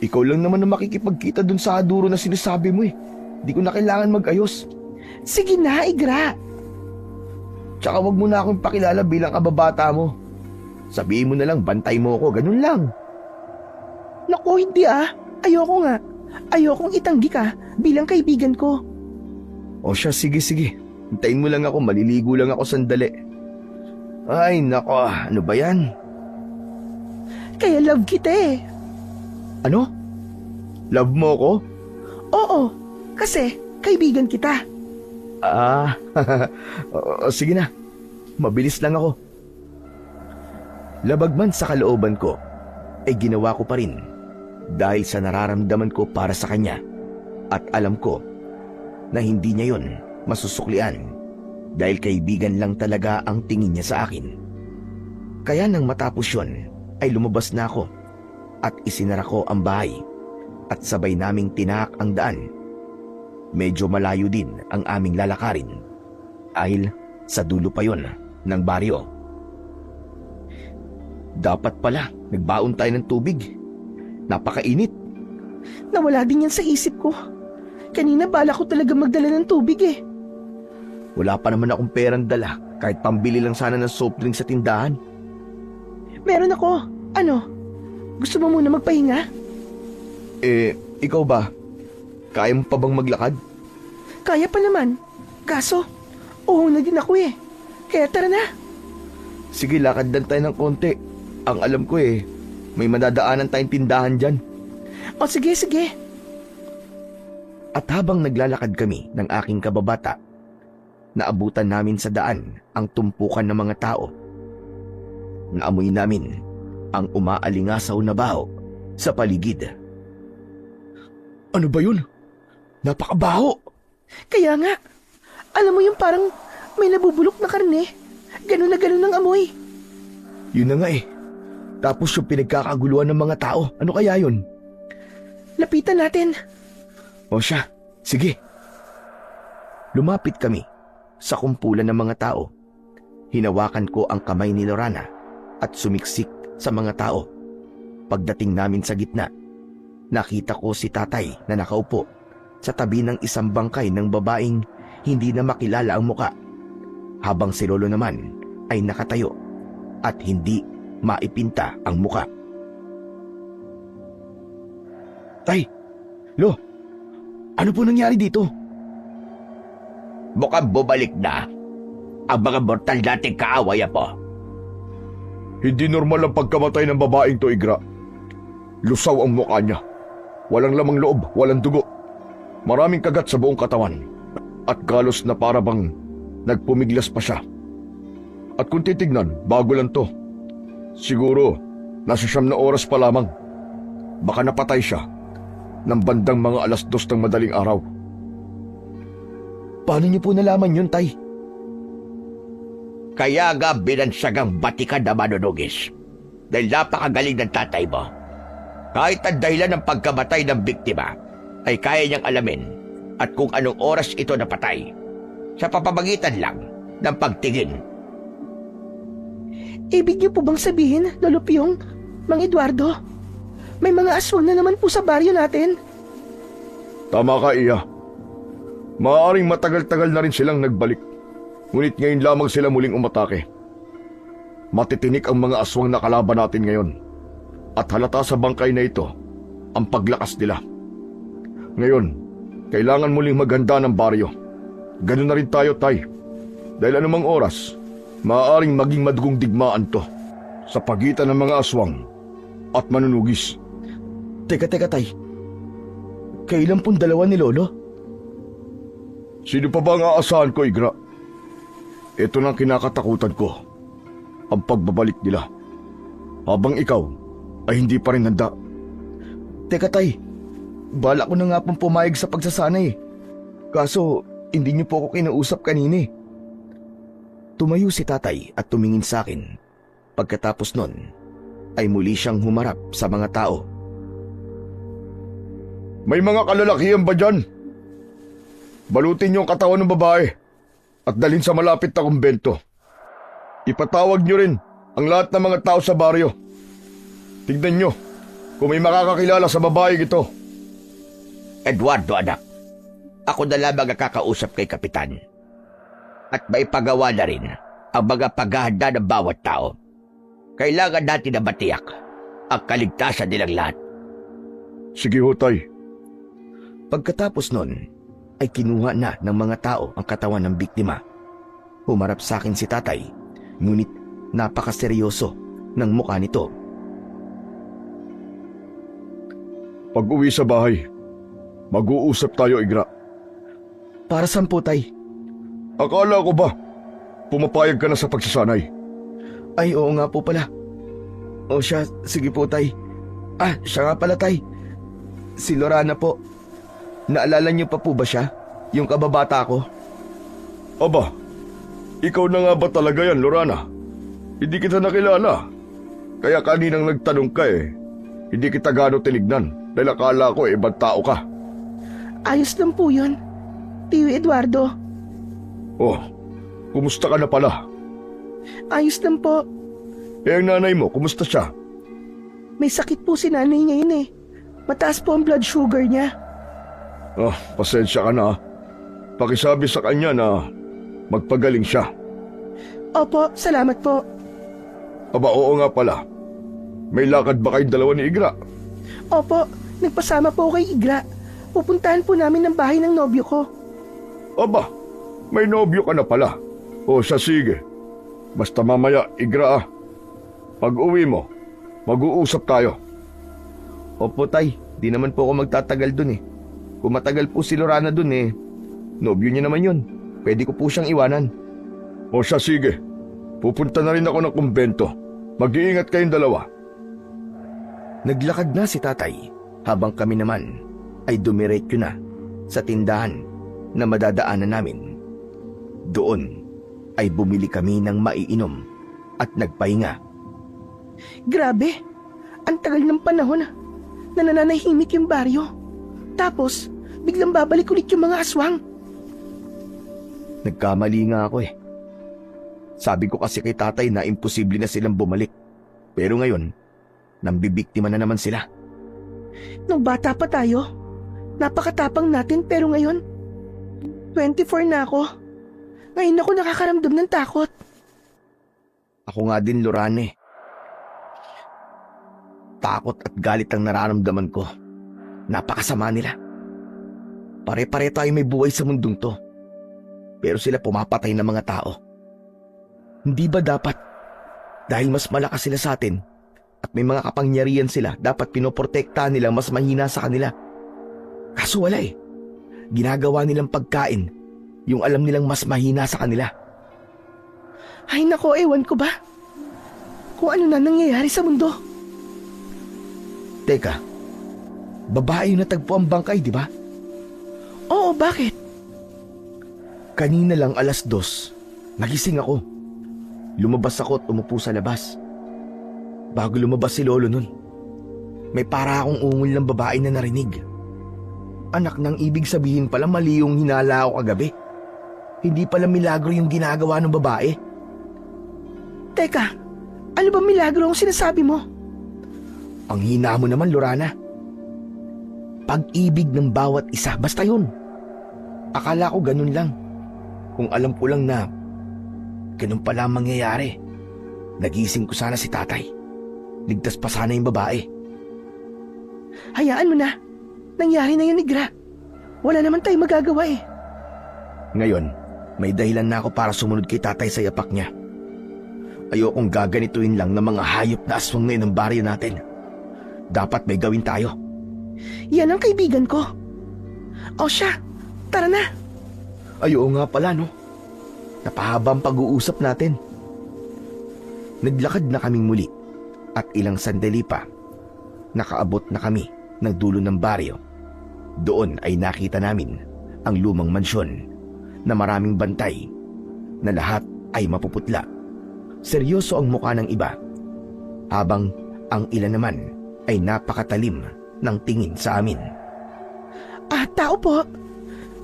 Ikaw lang naman na makikipagkita dun sa Haduro na sinasabi mo Di ko na kailangan mag-ayos. Sige na, Igra. Tsaka wag mo na akong pakilala bilang kababata mo. Sabihin mo na lang, bantay mo ako, ganun lang. Naku, hindi Ayoko nga. Ayokong itanggi ka bilang kaibigan ko. O siya, sige. Hintayin mo lang ako, maliligo lang ako sandali. Ay, nako, ano ba yan? Kaya love kita Ano? Love mo ko? Oo, kasi kaibigan kita. Sige na. Mabilis lang ako. Labag man sa kalooban ko, ay ginawa ko pa rin dahil sa nararamdaman ko para sa kanya at alam ko na hindi niya yon masusuklian dahil kaibigan lang talaga ang tingin niya sa akin. Kaya nang matapos yon ay lumabas na ako at isinara ko ang bahay at sabay naming tinahak ang daan. Medyo malayo din ang aming lalakarin dahil sa dulo pa yon ng baryo. Dapat pala, nagbaon tayo ng tubig. Napakainit. Nawala din yan sa isip ko. Kanina bala ko talaga magdala ng tubig Wala pa naman akong perang dala kahit pambili lang sana ng soft drink sa tindahan. Meron ako. Ano? Gusto mo muna magpahinga? Ikaw ba? Kaya mo pa bang maglakad? Kaya pa naman. Kaso, oo na din ako eh. Kaya tara na. Sige, lakad lang tayo ng konti. Ang alam ko may madadaanan tayong tindahan dyan. O sige, sige. At habang naglalakad kami ng aking kababata, naabutan namin sa daan ang tumpukan ng mga tao. Naamoy namin ang umaalingasaw na baho sa paligid. Ano ba yun? Napakabaho! Kaya nga, alam mo yung parang may nabubulok na karne. Ganun na ganun ang amoy. Yun na nga Tapos yung pinagkakaguluhan ng mga tao, ano kaya yun? Lapitan natin. O siya, sige. Lumapit kami sa kumpulan ng mga tao. Hinawakan ko ang kamay ni Lorana at sumiksik sa mga tao. Pagdating namin sa gitna, nakita ko si tatay na nakaupo sa tabi ng isang bangkay ng babaeng hindi na makilala ang muka, habang si Lolo naman ay nakatayo at hindi maipinta ang muka. Tay, Lo, ano po nangyari dito? Mukhang bumalik na ang mga mortal nating kaaway po. Hindi normal ang pagkamatay ng babaeng to, Igra. Lusaw ang mukha niya. Walang lamang loob, walang dugo. Maraming kagat sa buong katawan. At galos na para bang nagpumiglas pa siya. At kung titignan, bago lang to. Siguro, nasa 9 na oras pa lamang. Baka napatay siya ng bandang mga 2:00 ng madaling araw. Paano niyo po nalaman yun, Tay? Kaya nga binansagang batikan na manunugis. Dahil napakagaling ng tatay mo. Kahit ang dahilan ng pagkamatay ng biktima ay kaya niyang alamin at kung anong oras ito napatay sa papamagitan lang ng pagtingin. Ibig niyo po bang sabihin, Lolo Pyong, Mang Eduardo, may mga aswang na naman po sa baryo natin? Tama ka, Iya. Maaaring matagal-tagal na rin silang nagbalik. Ngunit ngayon lamang sila muling umatake. Matitinik ang mga aswang na kalaban natin ngayon. At halata sa bangkay na ito ang paglakas nila. Ngayon, kailangan muling maghanda ng baryo. Ganun na rin tayo, Tay. Dahil anumang oras, maaaring maging madugong digmaan to sa pagitan ng mga aswang at manunugis. Teka, Tay. Kailan pong dalawa ni Lolo? Sino pa ba ang aasahan ko, Igra? Ito na ang kinakatakutan ko. Ang pagbabalik nila. Habang ikaw ay hindi pa rin handa. Teka, Tay. Bala ko na nga pong pumayag sa pagsasanay. Kaso, hindi niyo po ako kinausap kanina. Tumayo si tatay at tumingin sa akin. Pagkatapos nun, ay muli siyang humarap sa mga tao. May mga kalalakihan ba dyan? Balutin niyo ang katawan ng babae at dalhin sa malapit na kumbento. Ipatawag niyo rin ang lahat ng mga tao sa baryo. Tignan niyo kung may makakakilala sa babaeng ito. Eduardo, anak, ako na lamang ang kakausap kay Kapitan. At may pagawa na rin ang mga paghahanda ng bawat tao. Kailangan natin na matiyak ang kaligtasan nilang lahat. Sige ho, Tay. Pagkatapos nun, ay kinuha na ng mga tao ang katawan ng biktima. Humarap sa akin si tatay, ngunit napakaseryoso ng mukha nito. Pag-uwi sa bahay, mag-uusap tayo, Igra. Para saan po, Tay? Akala ko ba pumapayag ka na sa pagsasanay? Ay, oo nga po pala. O siya, sige po, Tay. Siya nga pala, Tay. Si Lorana po. Naalala niyo pa po ba siya? Yung kababata ko? Aba, ikaw na nga ba talaga yan, Lorana? Hindi kita nakilala. Kaya kaninang nagtanong ka hindi kita gano'ng tinignan dahil akala ko ibang tao ka. Ayos lang po yun, Tiyo Eduardo. Oh, kumusta ka na pala? Ayos lang po. Ang nanay mo, kumusta siya? May sakit po si nanay ngayon eh. Mataas po ang blood sugar niya. Pasensya ka na. Pakisabi sa kanya na magpagaling siya. Opo, salamat po. Aba, oo nga pala. May lakad ba kayong dalawa ni Igra? Opo, nagpasama po ako kay Igra. Pupuntahan po namin ng bahay ng nobyo ko. Aba, may nobyo ka na pala. O siya sige. Basta mamaya, Igra ah. Pag uwi mo, mag-uusap tayo. Opo tay, di naman po ako magtatagal dun eh. Kung matagal po si Lorana dun eh, nobyo niya naman yun. Pwede ko po siyang iwanan. O siya sige. Pupunta na rin ako ng kumbento. Mag-iingat kayong dalawa. Naglakad na si tatay habang kami naman ay dumiretso na sa tindahan na madadaanan namin. Doon ay bumili kami ng maiinom at nagpahinga. Grabe, ang tagal ng panahon na nananahimik yung baryo. Tapos, biglang babalik ulit yung mga aswang. Nagkamali nga ako eh. Sabi ko kasi kay tatay na imposible na silang bumalik. Pero ngayon, nambibiktima na naman sila. Nung bata pa tayo, napakatapang natin pero ngayon, 24 na ako. Ngayon ako nakakaramdam ng takot. Ako nga din, Lorane. Takot at galit ang nararamdaman ko. Napakasama nila. Pare-pare tayo may buhay sa mundong to. Pero sila pumapatay ng mga tao. Hindi ba dapat, dahil mas malakas sila sa atin, at may mga kapangyarihan sila, dapat pinoprotektahan nilang mas mahina sa kanila? Kaso wala eh. Ginagawa nilang pagkain yung alam nilang mas mahina sa kanila. Ay nako, ewan ko ba? Kung ano na nangyayari sa mundo. Teka, babae yung natagpo ang bangkay, di ba? Oo, bakit? Kanina lang 2:00, nagising ako. Lumabas ako at umupo sa labas. Bago lumabas si Lolo nun, may para akong ungol ng babae na narinig. Anak ng ibig sabihin pala mali yung hinala ako kagabi. Hindi pala milagro yung ginagawa ng babae. Teka, ano ba milagro ang sinasabi mo? Ang hina mo naman, Lorana. Pag-ibig ng bawat isa, basta yun. Akala ko ganun lang. Kung alam ko lang na ganun pala ang mangyayari, nagising ko sana si tatay. Ligtas pa sana yung babae. Hayaan mo na. Nangyari na yun, Igra. Wala naman tayong magagawa eh. Ngayon, may dahilan na ako para sumunod kay tatay sa yapak niya. Ayokong gaganituin lang ng mga hayop na aswang na yun ng baryo natin. Dapat may gawin tayo. Yan ang kaibigan ko. O siya, tara na. Ay, oo nga pala, no? Napahaba ang pag-uusap natin. Naglakad na kaming muli at ilang sandali pa, nakaabot na kami ng dulo ng baryo. Doon ay nakita namin ang lumang mansyon na maraming bantay, na lahat ay mapuputla. Seryoso ang mukha ng iba, habang ang ilan naman ay napakatalim ng tingin sa amin. Tao po.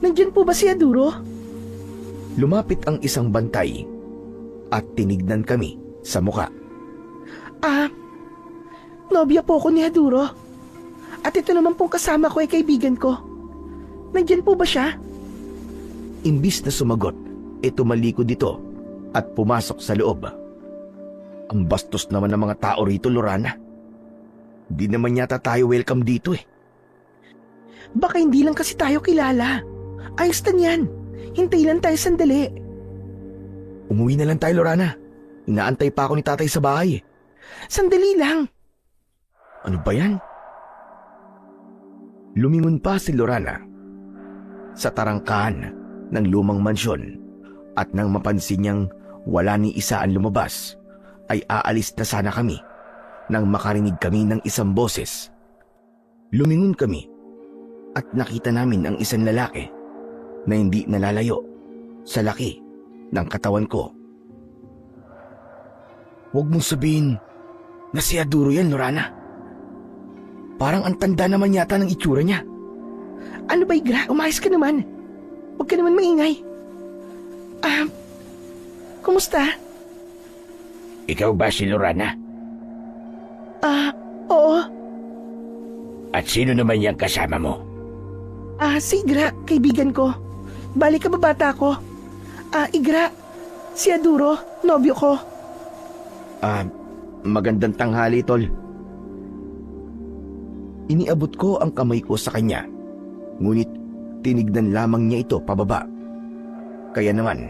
Nandyan po ba si Aduro? Lumapit ang isang bantay at tinignan kami sa muka. Nobya po ko ni Aduro. At ito naman pong kasama ko ay kaibigan ko. Nandyan po ba siya? Imbis na sumagot, tumalikod dito at pumasok sa loob. Ang bastos naman ng mga tao rito, Lorana. Di naman yata tayo welcome dito eh. Baka hindi lang kasi tayo kilala. Ayos na yan. Hintay lang tayo sandali. Umuwi na lang tayo, Lorana. Inaantay pa ako ni tatay sa bahay eh. Sandali lang. Ano ba yan? Lumingon pa si Lorana sa tarangkahan ng lumang mansyon at nang mapansin niyang wala ni isa ang lumabas, ay aalis na sana kami nang makarinig kami ng isang boses. Lumingon kami at nakita namin ang isang lalaki na hindi nalalayo sa laki ng katawan ko. Huwag mong sabihin na si Aduro yan, Lorana. Parang ang tanda naman yata ng itsura niya. Ano ba, Igra? Umayos ka naman. Huwag ka naman maingay. Kumusta? Ikaw ba si Lorana? Oo. At sino naman yung kasama mo? Si Igra, kaibigan ko. Balik ka ba bata ko? Igra, si Aduro, nobyo ko. Magandang tanghali, Tol. Iniabot ko ang kamay ko sa kanya, ngunit tinignan lamang niya ito pababa. Kaya naman,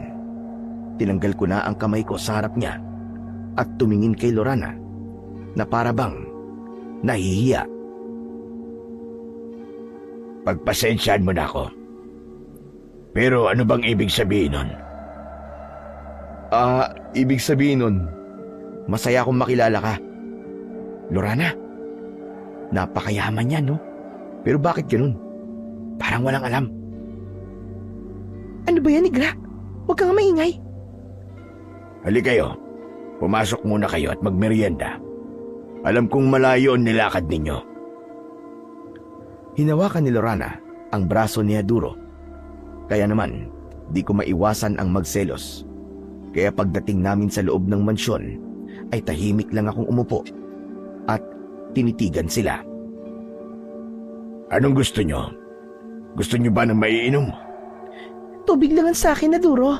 tinanggal ko na ang kamay ko sa harap niya at tumingin kay Lorana na para bang nahihiya. Pagpasensyaan mo na ako. Pero ano bang ibig sabihin nun? Ibig sabihin nun, masaya akong makilala ka. Lorana, napakayaman niya, no? Pero bakit ganun? Parang walang alam. Ano ba yan, Igra? Huwag kang maingay. Hali kayo. Pumasok muna kayo at magmerienda. Alam kong malayo ang nilakad ninyo. Hinawakan ni Lorana ang braso ni Haduro. Kaya naman, di ko maiwasan ang magselos. Kaya pagdating namin sa loob ng mansyon, ay tahimik lang akong umupo at tinitigan sila. Anong gusto nyo? Gusto nyo ba ng maiinom? Tubig lang ang sa akin, Haduro.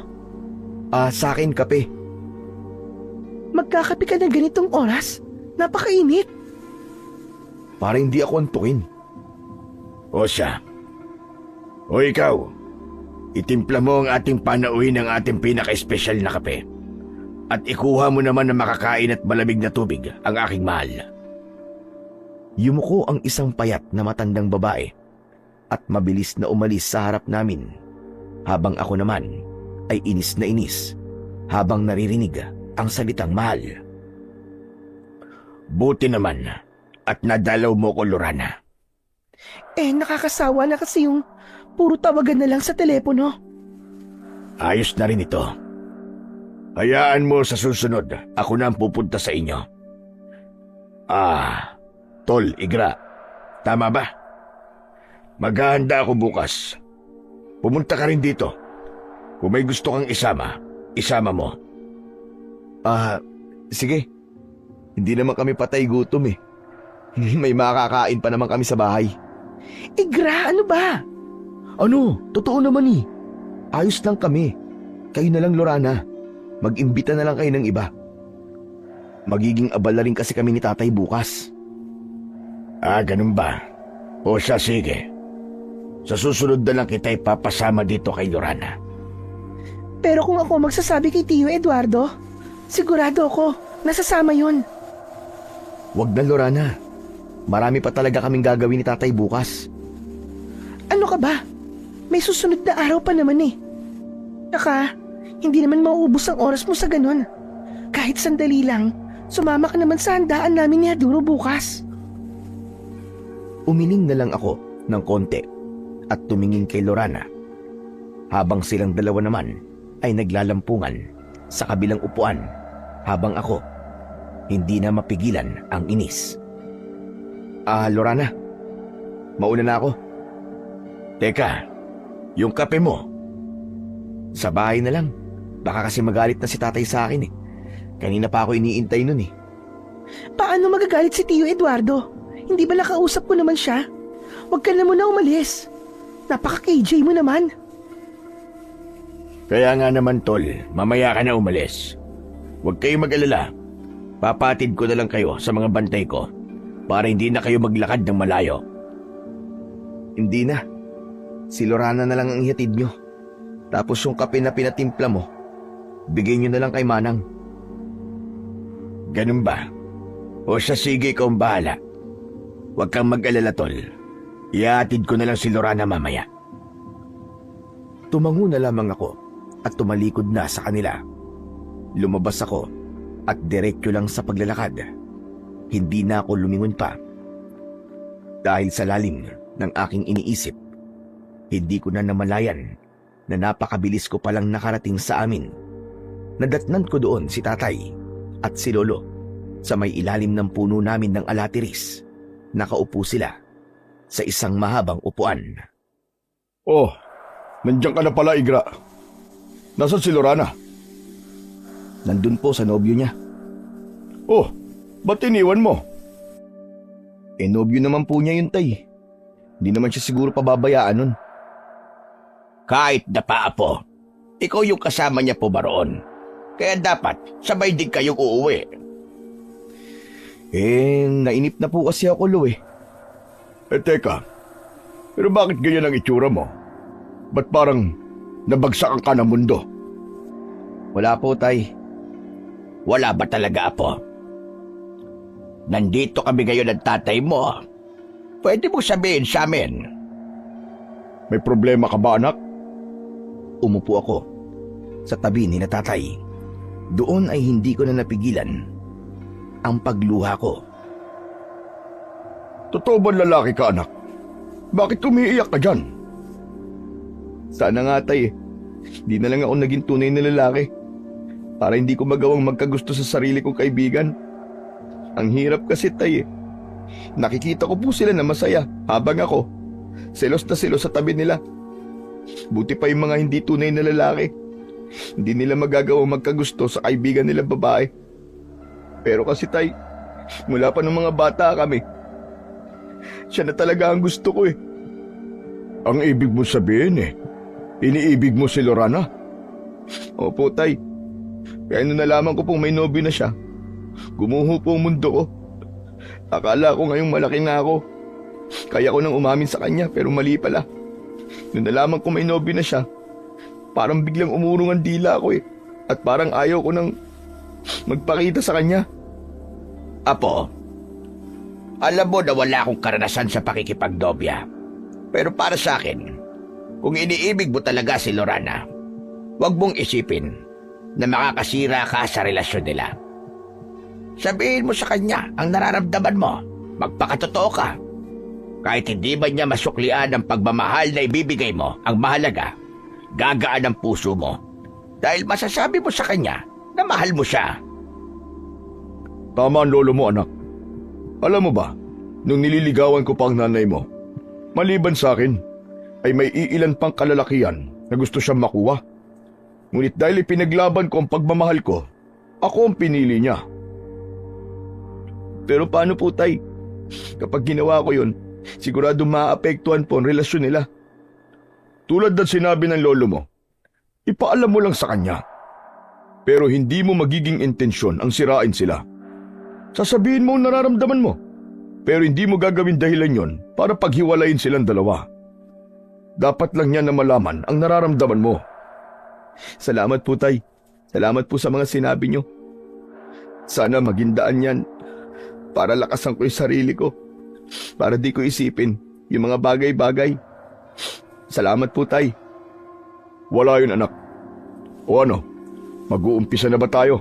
Sa akin, kape. Magkakape ka na ganitong oras? Napakainit. Para hindi ako antukin. O siya. O ikaw, itimpla mo ang ating panauhin ng ating pinaka-espesyal na kape. At ikuha mo naman ng makakain at malamig na tubig, ang aking mahal. Yumuko ang isang payat na matandang babae at mabilis na umalis sa harap namin, habang ako naman ay inis na inis habang naririnig ang salitang mahal. Buti naman at nadalaw mo ko, Lorana. Nakakasawa na kasi yung puro tawagan na lang sa telepono. Ayos na rin ito. Hayaan mo sa susunod, ako na ang pupunta sa inyo. Tol, Igra, tama ba? Maghahanda ako bukas. Pumunta ka rin dito. Kung may gusto kang isama mo. Sige. Hindi naman kami patay gutom eh. May makakain pa naman kami sa bahay. Igra, ano ba? Ano? Totoo naman eh. Ayos lang kami. Kayo na lang, Lorana. Mag-imbita na lang kayo ng iba. Magiging abala rin kasi kami ni tatay bukas. Ganun ba? O siya, sige. Sa susunod na lang kita ipapasama dito kay Lorana. Pero kung ako magsasabi kay Tio Eduardo, sigurado ako, nasasama yun. Wag na, Lorana. Marami pa talaga kaming gagawin ni tatay bukas. Ano ka ba? May susunod na araw pa naman eh. Saka, hindi naman mauubos ang oras mo sa ganun. Kahit sandali lang, sumama ka naman sa handaan namin ni Haduro bukas. Umiling na lang ako ng konti at tumingin kay Lorana, habang silang dalawa naman ay naglalampungan sa kabilang upuan, habang ako hindi na mapigilan ang inis. Lorana, mauna na ako. Teka, yung kape mo. Sa bahay na lang. Baka kasi magalit na si tatay sa akin eh. Kanina pa ako iniintay nun eh. Paano magagalit si Tio Eduardo? Hindi ba nakausap ko naman siya? Huwag ka na muna umalis. Napaka-KJ mo naman. Kaya nga naman, Tol, mamaya ka na umalis. Huwag kayong mag-alala. Papatid ko na lang kayo sa mga bantay ko para hindi na kayo maglakad ng malayo. Hindi na. Si Lorana na lang ang ihatid nyo. Tapos yung kape na pinatimpla mo, bigay nyo na lang kay Manang. Ganun ba? O siya, sige, ikaw ang bahala. Huwag kang mag-alala, Tol. Ihatid ko na lang si Lorana mamaya. Tumango na lamang ako at tumalikod na sa kanila. Lumabas ako at diretso lang sa paglalakad. Hindi na ako lumingon pa. Dahil sa lalim ng aking iniisip, hindi ko na namalayan na napakabilis ko palang nakarating sa amin. Nadatnan ko doon si tatay at si lolo sa may ilalim ng puno namin ng alatiris. Nakaupo sila sa isang mahabang upuan. Oh, nandiyan ka na pala, Igra. Nasaan si Lorana? Nandun po sa nobyo niya. Oh, ba't iniwan mo? Nobyo naman po niya yun, tay. Hindi naman siya siguro pababayaan nun. Kahit na pa, Apo, ikaw yung kasama niya po ba roon? Kaya dapat sabay din kayong uuwi. Nainip na po kasi ako, Lo eh. Teka. Pero bakit ganyan ang itsura mo? Ba't parang nabagsakan ka ng mundo? Wala po, Tay. Wala ba talaga, Apo? Nandito kami ngayon ng tatay mo. Pwede mo sabihin sa amin. May problema ka ba, anak? Umupo ako sa tabi ni na tatay. Doon ay hindi ko na napigilan ang pagluha ko. Totoo ba lalaki ka, anak? Bakit umiiyak ka dyan? Sana nga, Tay. Di na lang ako naging tunay na lalaki. Para hindi ko magawang magkagusto sa sarili kong kaibigan. Ang hirap kasi, Tay. Nakikita ko po sila na masaya habang ako selos na selos sa tabi nila. Buti pa yung mga hindi tunay na lalaki. Hindi nila magagawang magkagusto sa kaibigan nilang babae. Pero kasi, Tay, mula pa ng mga bata kami, siya na talaga ang gusto ko eh. Ang ibig mo sabihin iniibig mo si Lorana? Opo, Tay. Kaya nung nalaman ko pong may nobyo na siya, gumuho po ang mundo ko. Akala ko ngayong malaki na ako. Kaya ko nang umamin sa kanya pero mali pala. Nung nalaman ko may nobyo na siya, parang biglang umurong ang dila ko eh. At parang ayaw ko nang magpakita sa kanya. Apo, alam mo na wala akong karanasan sa pakikipagdobya. Pero para sa akin, kung iniibig mo talaga si Lorana, huwag mong isipin na makakasira ka sa relasyon nila. Sabihin mo sa kanya ang nararamdaman mo. Magpakatotoo ka. Kahit hindi man niya masuklian ang pagmamahal na ibibigay mo, ang mahalaga, gagaan ang puso mo. Dahil masasabi mo sa kanya na mahal mo siya. Tama ang lolo mo, anak. Alam mo ba, nung nililigawan ko pa ang nanay mo, maliban sa akin, ay may iilan pang kalalakihan na gusto siyang makuha. Ngunit dahil ipinaglaban ko ang pagmamahal ko, ako ang pinili niya. Pero paano po, Tay? Kapag ginawa ko yun, sigurado maapektuhan po ang relasyon nila. Tulad ng sinabi ng lolo mo, ipaalam mo lang sa kanya. Pero hindi mo magiging intensyon ang sirain sila. Sasabihin mo ang nararamdaman mo, pero hindi mo gagawin dahilan yon para paghiwalayin silang dalawa. Dapat lang niya na malaman ang nararamdaman mo. Salamat po, Tay. Salamat po sa mga sinabi niyo. Sana maging daan yan para lakasan ko yung sarili ko. Para di ko isipin yung mga bagay-bagay. Salamat po, Tay. Wala yun, anak. O ano, mag-uumpisa na ba tayo?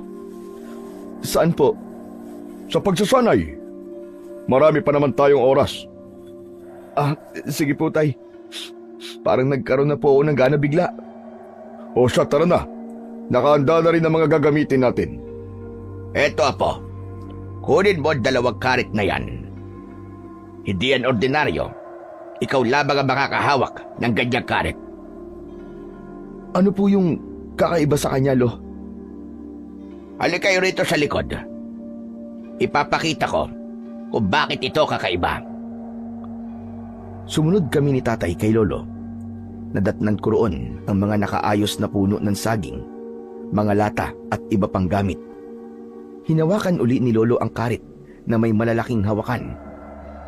Saan po? Sa pagsasanay. Marami pa naman tayong oras. Sige po, Tay. Parang nagkaroon na po ako ng gana bigla. O siya, tara na. Nakahanda na rin ang mga gagamitin natin. Eto, Apo. Kunin mo ang 2 karet na yan. Hindi yan ordinaryo. Ikaw lamang ang makakahawak ng ganyang karet. Ano po yung kakaiba sa kanya, Lo? Halika kayo rito sa likod. Ipapakita ko kung bakit ito kakaiba. Sumunod kami ni tatay kay lolo. Nadatnan ko roon ang mga nakaayos na puno ng saging, mga lata at iba pang gamit. Hinawakan uli ni lolo ang karit na may malalaking hawakan.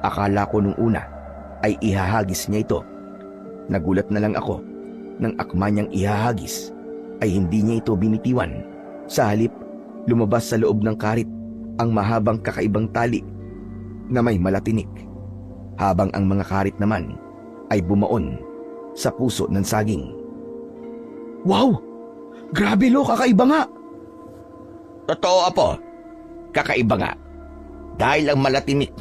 Akala ko nung una ay ihahagis niya ito. Nagulat na lang ako nang akma niyang ihahagis ay hindi niya ito binitiwan. Sa halip, lumabas sa loob ng karit ang mahabang kakaibang tali na may malatinik, habang ang mga karit naman ay bumaon sa puso ng saging. Wow! Grabe, Lo, kakaiba nga! Totoo, Apo. Kakaiba nga. Dahil ang malatinik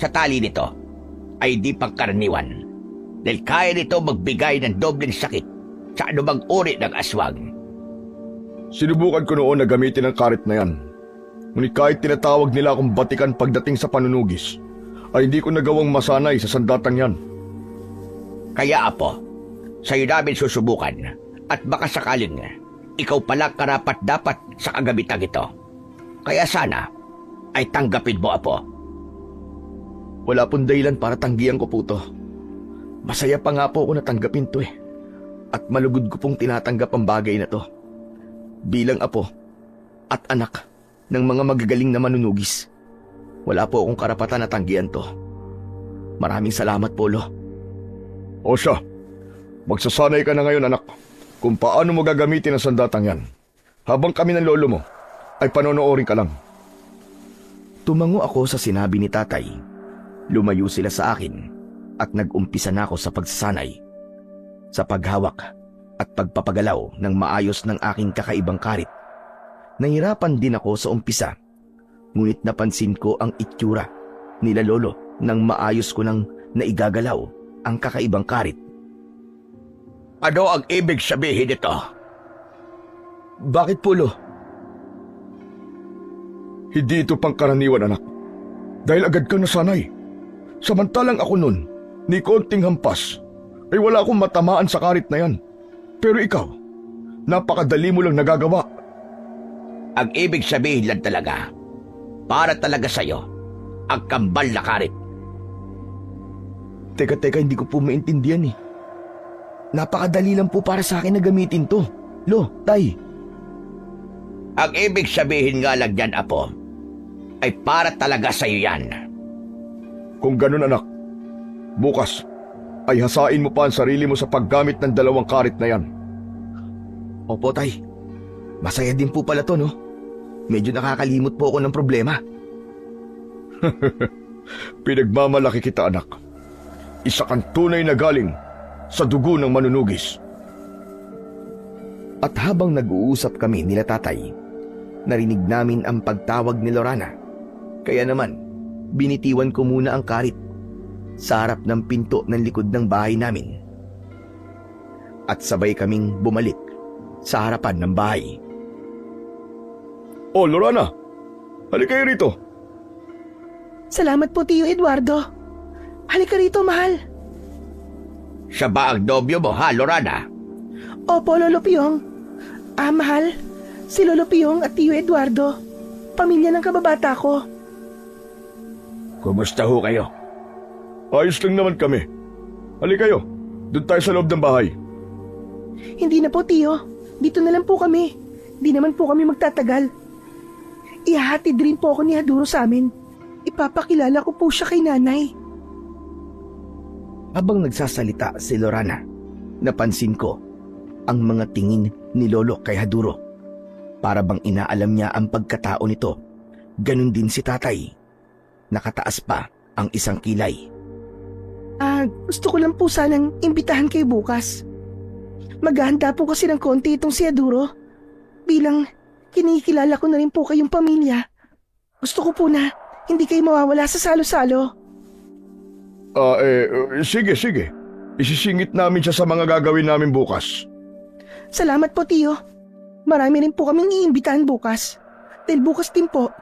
sa tali nito ay di pangkaraniwan. Dahil kaya nito magbigay ng dobleng sakit sa anumang uri ng aswang. Sinubukan ko noon na gamitin ang karit na yan. Ngunit kahit tinatawag nila akong batikan pagdating sa panunugis, ay hindi ko nagawang masanay sa sandatang yan. Kaya, Apo, sa'yo namin susubukan at baka sakaling ikaw pala karapat-dapat sa kagamitang ito. Kaya sana ay tanggapin mo, Apo. Wala pong dahilan para tanggihan ko po to. Masaya pa nga po ako natanggapin to eh. At malugod ko pong tinatanggap ang bagay na to. Bilang apo at anak ng mga magagaling na manunugis, wala po akong karapatan na tanggihan to. Maraming salamat po, Lo. O siya, magsasanay ka na ngayon anak kung paano mo gagamitin ang sandatang yan. Habang kami ng lolo mo, ay panonoorin ka lang. Tumango ako sa sinabi ni tatay. Lumayo sila sa akin at nag-umpisa na ako sa pagsasanay. Sa paghawak at pagpapagalaw ng maayos ng aking kakaibang karit. Nahirapan din ako sa umpisa. Ngunit napansin ko ang itsura nila lolo nang maayos ko nang naigagalaw ang kakaibang karit. Ano ang ibig sabihin nito? Bakit po, Lo? Hindi ito pangkaraniwan anak. Dahil agad ka nasanay. Samantalang ako nun, ni konting hampas, ay wala akong matamaan sa karit na yan. Pero ikaw, napakadali mo lang nagagawa. Ang ibig sabihin lang talaga, para talaga sa'yo, ang kambal na karit. Teka, hindi ko po maintindihan eh. Napakadali lang po para sa akin na gamitin to. Lo, tay. Ang ibig sabihin nga lang yan, Apo, ay para talaga sa'yo yan. Kung ganun anak, bukas ay hasain mo pa ang sarili mo sa paggamit ng 2 karit na yan. Opo, tay. Masaya din po pala to, no? Medyo nakakalimot po ako ng problema. Pinagmamalaki kita anak. Isa kang tunay na galing sa dugo ng manunugis. At habang nag-uusap kami nila tatay, narinig namin ang pagtawag ni Lorana. Kaya naman, binitiwan ko muna ang karit sa harap ng pinto ng likod ng bahay namin. At sabay kaming bumalik sa harapan ng bahay. Oh, Lorana! Halika kayo rito. Salamat po, Tio Eduardo. Halika rito, mahal. Siya ba ang nobyo mo, ha, Lorana? Opo, Lolo Piong. Mahal, si Lolo Piong at Tio Eduardo. Pamilya ng kababata ko. Kumusta ho kayo? Ayos lang naman kami. Halika kayo. Doon tayo sa loob ng bahay. Hindi na po, Tio. Dito na lang po kami. Di naman po kami magtatagal. Ihahatid rin po ako ni Haduro sa amin. Ipapakilala ko po siya kay nanay. Habang nagsasalita si Lorana, napansin ko ang mga tingin ni Lolo kay Haduro. Para bang inaalam niya ang pagkatao nito. Ganon din si tatay. Nakataas pa ang isang kilay. Gusto ko lang po sanang imbitahan kayo bukas. Maghahanda po kasi ng konti itong si Haduro. Bilang kinikilala ko na rin po kayong pamilya. Gusto ko po na hindi kayo mawawala sa salo-salo. Sige. Isisingit namin siya sa mga gagawin namin bukas. Salamat po, Tio. Marami rin po kaming iimbitahan bukas. Dahil bukas din po,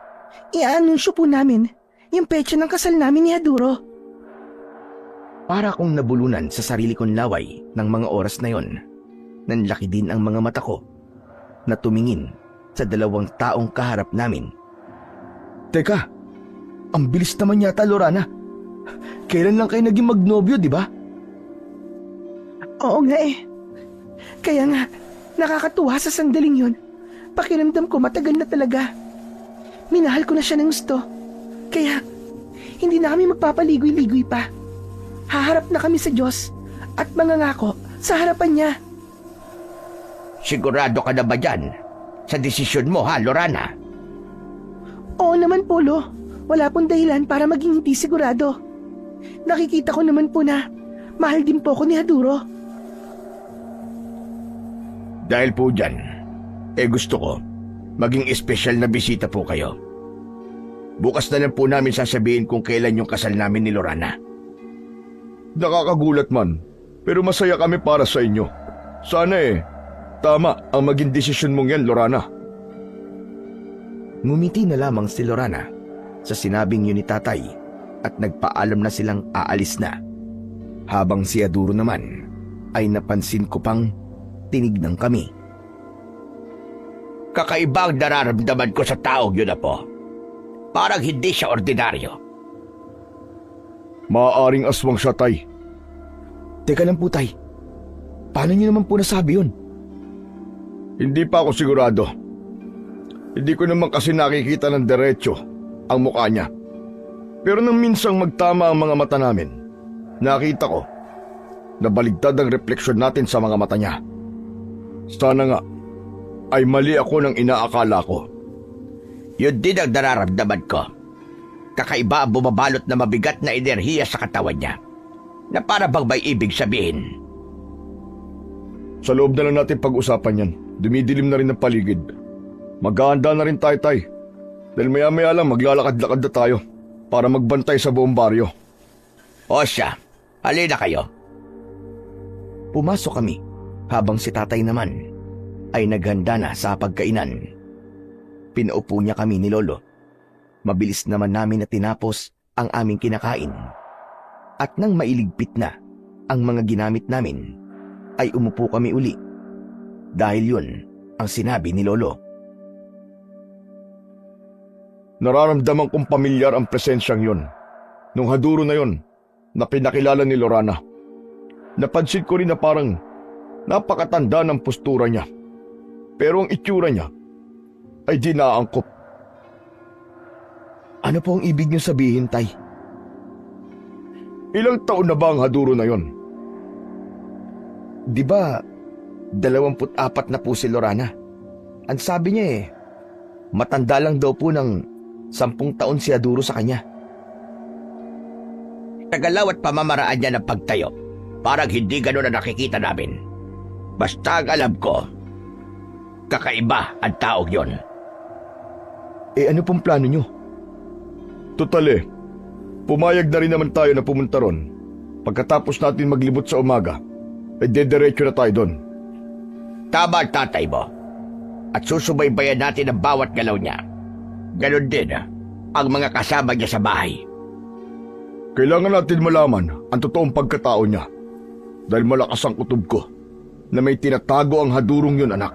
i-anunsyo po namin yung petsa ng kasal namin ni Haduro. Para akong nabulunan sa sarili kong laway ng mga oras na yon. Nanlaki din ang mga mata ko na tumingin sa 2 taong kaharap namin. Teka, ang bilis naman yata, Lorana. Kailan lang kayo naging magnobyo, di ba? Oo nga eh. Kaya nga, nakakatuwa sa sandaling yun. Pakiramdam ko matagal na talaga. Minahal ko na siya ng gusto. Kaya, hindi na kami magpapaligoy-ligoy pa. Haharap na kami sa Diyos at mangangako sa harapan niya. Sigurado ka na ba dyan sa desisyon mo, ha, Lorana? Oo naman po, Lo. Wala pong dahilan para maging hindi sigurado. Nakikita ko naman po na mahal din po ako ni Haduro. Dahil po dyan, gusto ko maging espesyal na bisita po kayo. Bukas na lang po namin sasabihin kung kailan yung kasal namin ni Lorana. Nakakagulat man, pero masaya kami para sa inyo. Sana tama ang maging desisyon mong yan, Lorana. Ngumiti na lamang si Lorana sa sinabing yun ni tatay at nagpaalam na silang aalis na. Habang si Haduro naman ay napansin ko pang tinignan kami. Kakaiba ang nararamdaman ko sa taong yun, Apo. Parang hindi siya ordinaryo. Maaaring aswang siya, tay. Teka lang po, tay. Paano niyo naman po nasabi yun? Hindi pa ako sigurado. Hindi ko naman kasi nakikita ng diretso ang mukha niya. Pero nang minsang magtama ang mga mata namin, Nakita ko na baligtad ang refleksyon natin sa mga mata niya. Sana nga ay mali ako ng inaakala ko. Yun din ang nararamdaman ko. Kakaiba ang bumabalot na mabigat na enerhiya sa katawan niya, na para bang may ibig sabihin. Sa loob na lang natin pag-usapan yan. Dumidilim na rin ang paligid. Maghahanda na rin tayo, Tay. Dahil maya-maya lang maglalakad-lakad na tayo para magbantay sa buong baryo. O siya, halina kayo. Pumasok kami habang si tatay naman ay naghanda na sa pagkainan. Pinaupo niya kami ni Lolo. Mabilis naman namin na tinapos ang aming kinakain. At nang mailigpit na ang mga ginamit namin, ay umupo kami uli. Dahil yun ang sinabi ni Lolo. Nararamdaman kong pamilyar ang presensyang yun. Nung haduro na yun, na pinakilala ni Lorana. Napansin ko rin na parang napakatanda ng postura niya. Pero ang itsura niya ay di naangkop. Ano po ang ibig niyo sabihin, Tay? Ilang taon na ba ang haduro na yon? Di ba 24 na po si Lorana? Ang sabi niya matanda lang daw po ng 10 taon si Aduro sa kanya. Tagalaw at pamamaraan niya ng pagtayo, parang hindi ganun ang nakikita namin. Basta ang alam ko, kakaiba ang taong yon. Ano pong plano niyo? Totale, pumayag na rin naman tayo na pumunta ron. Pagkatapos natin maglibot sa umaga, ay dederecho na tayo doon. Tama ang tatay mo. At susubaybayan natin ang bawat galaw niya. Ganon din ang mga kasama niya sa bahay. Kailangan natin malaman ang totoong pagkatao niya. Dahil malakas ang kutob ko na may tinatago ang hadurong yun, anak.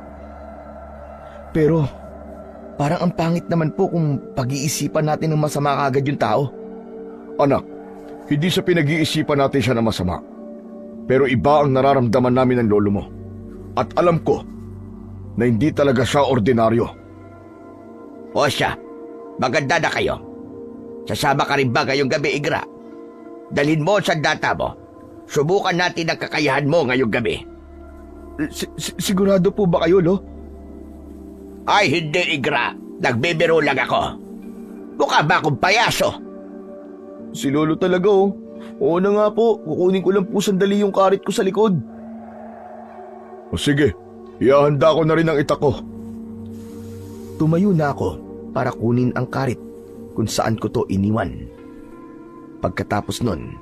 Pero parang ang pangit naman po kung pag-iisipan natin ng masama kagad yung tao. Anak, hindi sa pinag-iisipan natin siya na masama. Pero iba ang nararamdaman namin ng lolo mo. At alam ko na hindi talaga siya ordinaryo. O siya, maganda na kayo. Sasama ka rin ba ngayong gabi, Igra? Dalhin mo sa data mo. Subukan natin ang kakayahan mo ngayong gabi. Sigurado po ba kayo, Lo? Ay, hindi, Igra. Nagbibiro lang ako. Mukha ba akong payaso? Si Lolo talaga oh. Oo na nga po, kukunin ko lang po sandali yung karit ko sa likod. O sige, ihahanda ko na rin ang itak ko. Tumayo na ako para kunin ang karit kung saan ko to iniwan. Pagkatapos nun,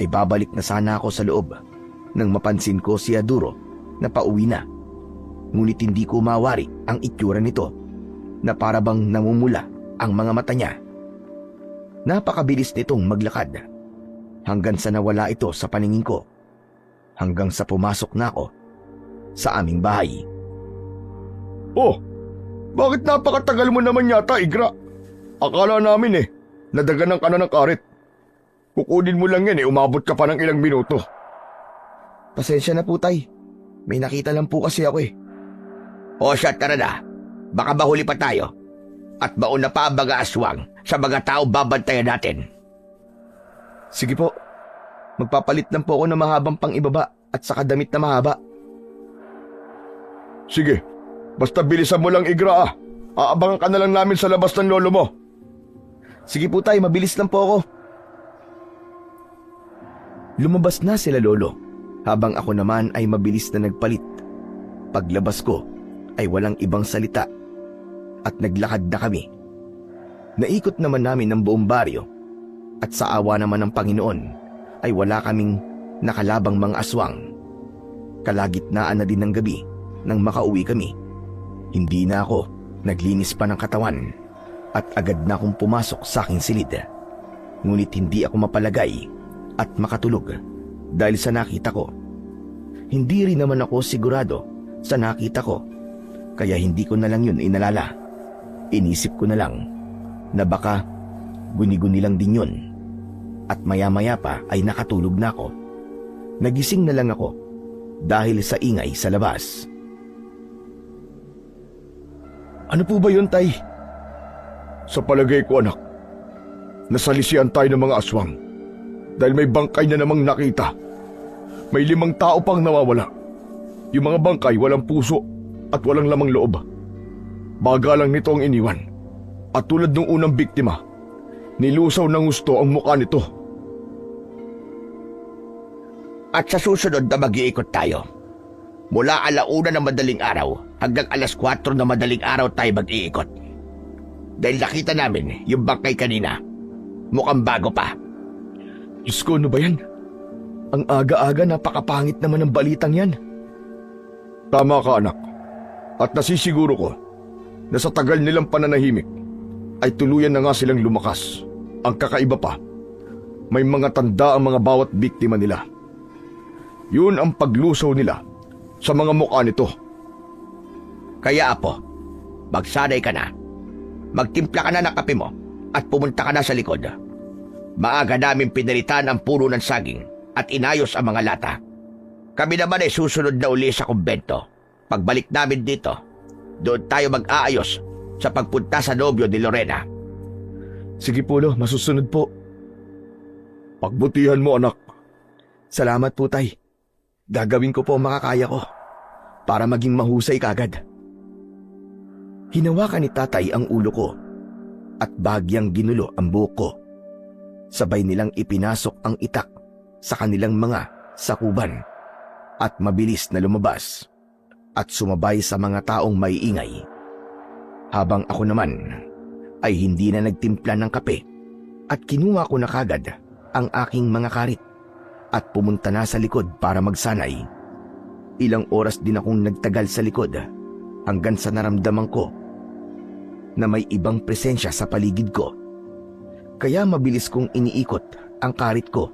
ay babalik na sana ako sa loob nang mapansin ko si Aduro na pauwi na. Ngunit hindi ko mawari ang itsura nito na para bang namumula ang mga mata niya. Napakabilis nitong maglakad hanggang sa nawala ito sa paningin ko, hanggang sa pumasok na ako sa aming bahay. Oh, bakit napakatagal mo naman yata, Igra? Akala namin nadaganan ka na ng karit. Kukunin mo lang yan umabot ka pa ng ilang minuto. Pasensya na po, Tay. May nakita lang po kasi ako O siya, tara na. Baka mahuli pa tayo. At mauna pa ang mga aswang sa mga tao babantayan natin. Sige po. Magpapalit lang po ako ng mahabang pang-ibaba at saka damit na mahaba. Sige, basta bilisan mo lang, Igra. Aabangan ka na lang namin sa labas ng lolo mo. Sige po, Tay. Mabilis lang po ako. Lumabas na sila Lolo, habang ako naman ay mabilis na nagpalit. Paglabas ko ay walang ibang salita at naglakad na kami. Naikot naman namin ang buong baryo at sa awa naman ng Panginoon ay wala kaming nakalabang mga aswang. Kalagitnaan na din ng gabi nang makauwi kami. Hindi na ako naglinis pa ng katawan at agad na akong pumasok sa aking silid. Ngunit hindi ako mapalagay at makatulog dahil sa nakita ko. Hindi rin naman ako sigurado sa nakita ko, kaya hindi ko na lang yun inalala. Inisip ko na lang na baka guni-guni lang din yun. At maya-maya pa ay nakatulog na ako. Nagising na lang ako dahil sa ingay sa labas. Ano po ba yun, Tay? Sa palagay ko, anak, nasalisian tayo ng mga aswang. Dahil may bangkay na namang nakita. May 5 tao pang nawawala. Yung mga bangkay walang puso at walang lamang loob. Baga lang nito ang iniwan. At tulad ng unang biktima, nilusaw ng gusto ang mukha nito. At sa susunod na mag-iikot tayo. Mula 1:00 ng madaling araw hanggang 4:00 na madaling araw tayo mag-iikot. Dahil nakita namin yung bangkay kanina. Mukhang bago pa. Diyos ko, ano ba yan? Ang aga-aga, napakapangit naman ng balitang yan. Tama ka, anak. At nasisiguro ko na sa tagal nilang pananahimik ay tuluyan na nga silang lumakas. Ang kakaiba pa, may mga tanda ang mga bawat biktima nila. Yun ang paglusaw nila sa mga mukha nito. Kaya apo, magsanay ka na. Magtimpla ka na ng kape mo at pumunta ka na sa likod. Maaga namin pinalitan ang puno ng saging at inayos ang mga lata. Kami naman ay susunod na uli sa kumbento. Pagbalik namin dito, doon tayo mag-aayos sa pagpunta sa nobyo ni Lorena. Sige po, Lo, masusunod po. Pagbutihan mo, anak. Salamat po, Tay. Gagawin ko po ang makakaya ko para maging mahusay kagad. Hinawakan ni Tatay ang ulo ko at bagyang ginulo ang buhok ko. Sabay nilang ipinasok ang itak sa kanilang mga sakuban at mabilis na lumabas at sumabay sa mga taong may ingay. Habang ako naman ay hindi na nagtimpla ng kape at kinuha ko na kagad ang aking mga karit at pumunta na sa likod para magsanay. Ilang oras din akong nagtagal sa likod hanggang sa naramdaman ko na may ibang presensya sa paligid ko. Kaya mabilis kong iniikot ang karit ko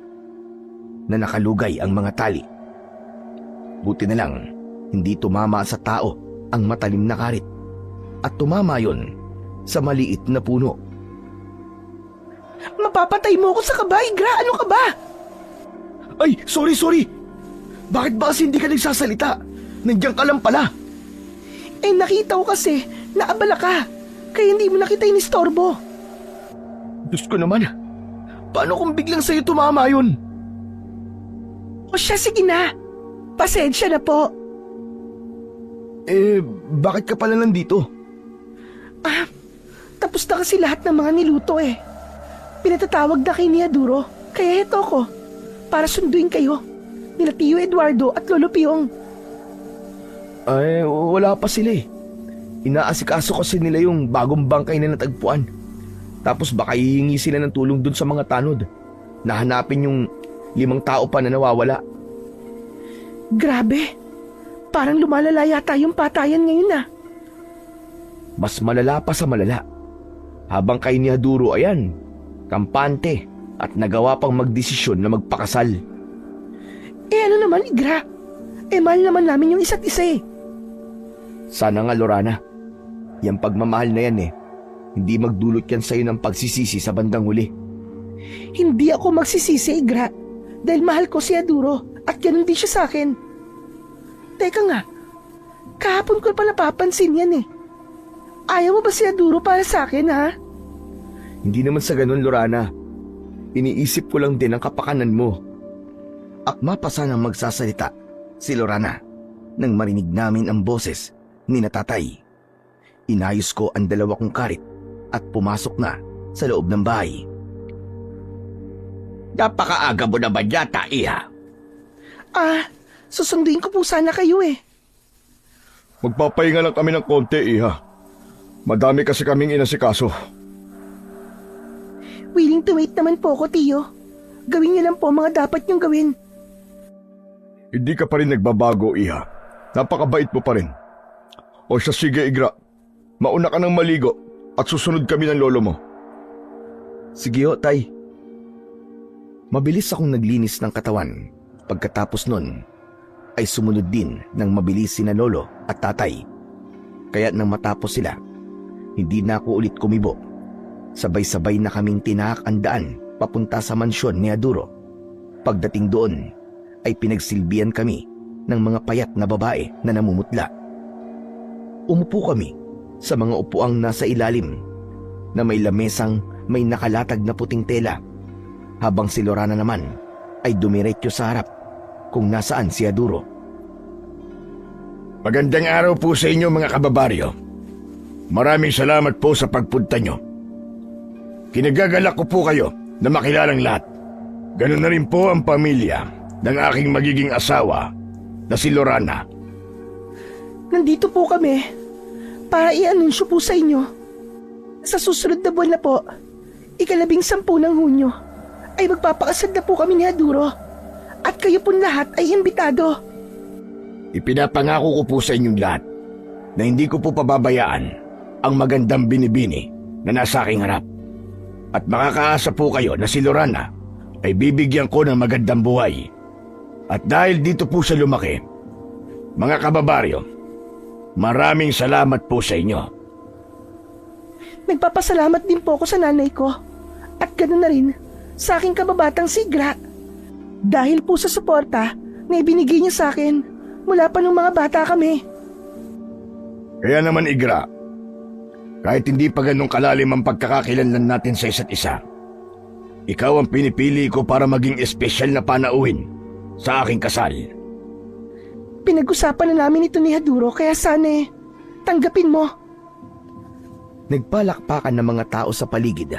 na nakalugay ang mga tali. Buti na lang hindi tumama sa tao ang matalim na karit at tumama yon sa maliit na puno. Mapapatay mo ako sa kaba, Igra! Ano ka ba? Ay, sorry! Bakit ba kasi hindi ka nagsasalita? Nandiyan ka lang pala. Eh nakita ko kasi, naabala ka. Kaya hindi mo nakita yung istorbo. Diyos ko naman, paano kung biglang sa'yo tumama yun? O siya, sige na. Pasensya na po. Bakit ka pala nandito? Tapos na kasi lahat ng mga niluto eh. Pinatatawag na kay ni Aduro. Kaya heto ko, para sunduin kayo. Nila Tio Eduardo at Lolo Piong. Ay, wala pa sila eh. Inaasikaso kasi nila yung bagong bangkay na natagpuan. Tapos baka hihingi sila ng tulong dun sa mga tanod. Nahanapin yung 5 tao pa na nawawala. Grabe. Parang lumalala yata yung patayan ngayon ah. Mas malala pa sa malala. Habang kay ni Haduro, ayan, kampante at nagawa pang magdesisyon na magpakasal. Eh ano naman, Igra? Eh mahal naman namin yung isa't isa eh. Sana nga, Lorana. Yang pagmamahal na yan eh. Hindi magdulot yan sa'yo ng pagsisisi sa bandang huli. Hindi ako magsisisi, Igra. Dahil mahal ko si Aduro at ganun din siya sa akin. Teka nga, kahapon ko pa napapansin yan eh. Ayaw mo ba si Aduro para sa akin, ha? Hindi naman sa ganun, Lorana. Iniisip ko lang din ang kapakanan mo. Akma pa sanang magsasalita si Lorana nang marinig namin ang boses ni Tatay. Inayos ko ang 2 kong karit at pumasok na sa loob ng bahay. Napakaaga mo naman yata, Iha. Susunduin ko po sana kayo eh. Magpapahinga lang kami ng konti, Iha. Madami kasi kaming inasikaso. Willing to wait naman po ako, Tio. Gawin niyo lang po ang mga dapat niyong gawin. Hindi ka pa rin nagbabago, Iha. Napakabait mo pa rin. O siya, sige, Igra. Mauna ka ng maligo at susunod kami ng lolo mo. Sige ho, Tay. Mabilis akong naglinis ng katawan. Pagkatapos nun, ay sumunod din ng mabilis sina Lolo at Tatay. Kaya nang matapos sila, hindi na ako ulit kumibo. Sabay-sabay na kaming tinahak ang daan papunta sa mansyon ni Aduro. Pagdating doon, ay pinagsilbihan kami ng mga payat na babae na namumutla. Umupo kami sa mga upuang nasa ilalim na may lamesang may nakalatag na puting tela habang si Lorana naman ay dumiretso sa harap kung nasaan si Haduro. Magandang araw po sa inyo mga kababaryo. Maraming salamat po sa pagpunta nyo. Kinagagalak ko po kayo na makilalang lahat. Ganun na rin po ang pamilya ng aking magiging asawa na si Lorana. Nandito po kami para i-anunsyo po sa inyo. Sa susunod na buwan na po, 15 ng Hunyo, ay magpapakasal na po kami ni Haduro. At kayo po lahat ay imbitado. Ipinapangako ko po sa inyong lahat na hindi ko po pababayaan ang magandang binibini na nasa aking harap. At makakaasa po kayo na si Lorana ay bibigyan ko ng magandang buhay. At dahil dito po siya lumaki, mga kababaryo, maraming salamat po sa inyo. Nagpapasalamat din po ako sa nanay ko. At ganoon na rin sa aking kababatang si Gra. Dahil po sa suporta na ibinigay niya sa akin mula pa nung mga bata kami. Kaya naman Igra, kahit hindi pa ganong kalalim ang pagkakakilanlan natin sa isa't isa, ikaw ang pinipili ko para maging espesyal na panauhin sa aking kasal. Pinag-usapan na namin ito ni Haduro kaya sana tanggapin mo. Nagpalakpakan ng mga tao sa paligid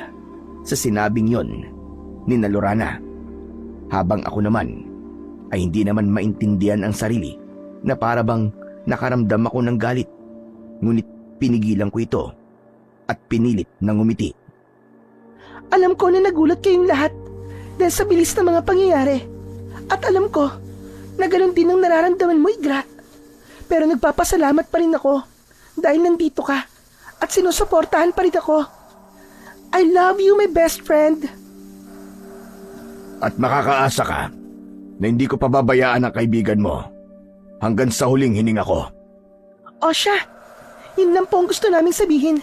sa sinabing yon ni na Lorana. Habang ako naman ay hindi naman maintindihan ang sarili na para bang nakaramdam ako ng galit. Ngunit pinigilan ko ito at pinilit na ngumiti. Alam ko na nagulat kayong lahat dahil sa bilis ng mga pangyayari. At alam ko na ganoon din ang nararamdaman mo, Igra. Pero nagpapasalamat pa rin ako dahil nandito ka at sinusuportahan pa rin ako. I love you, my best friend. At makakaasa ka na hindi ko pababayaan ang kaibigan mo hanggang sa huling hininga ko. O siya, yun lang po ang gusto naming sabihin.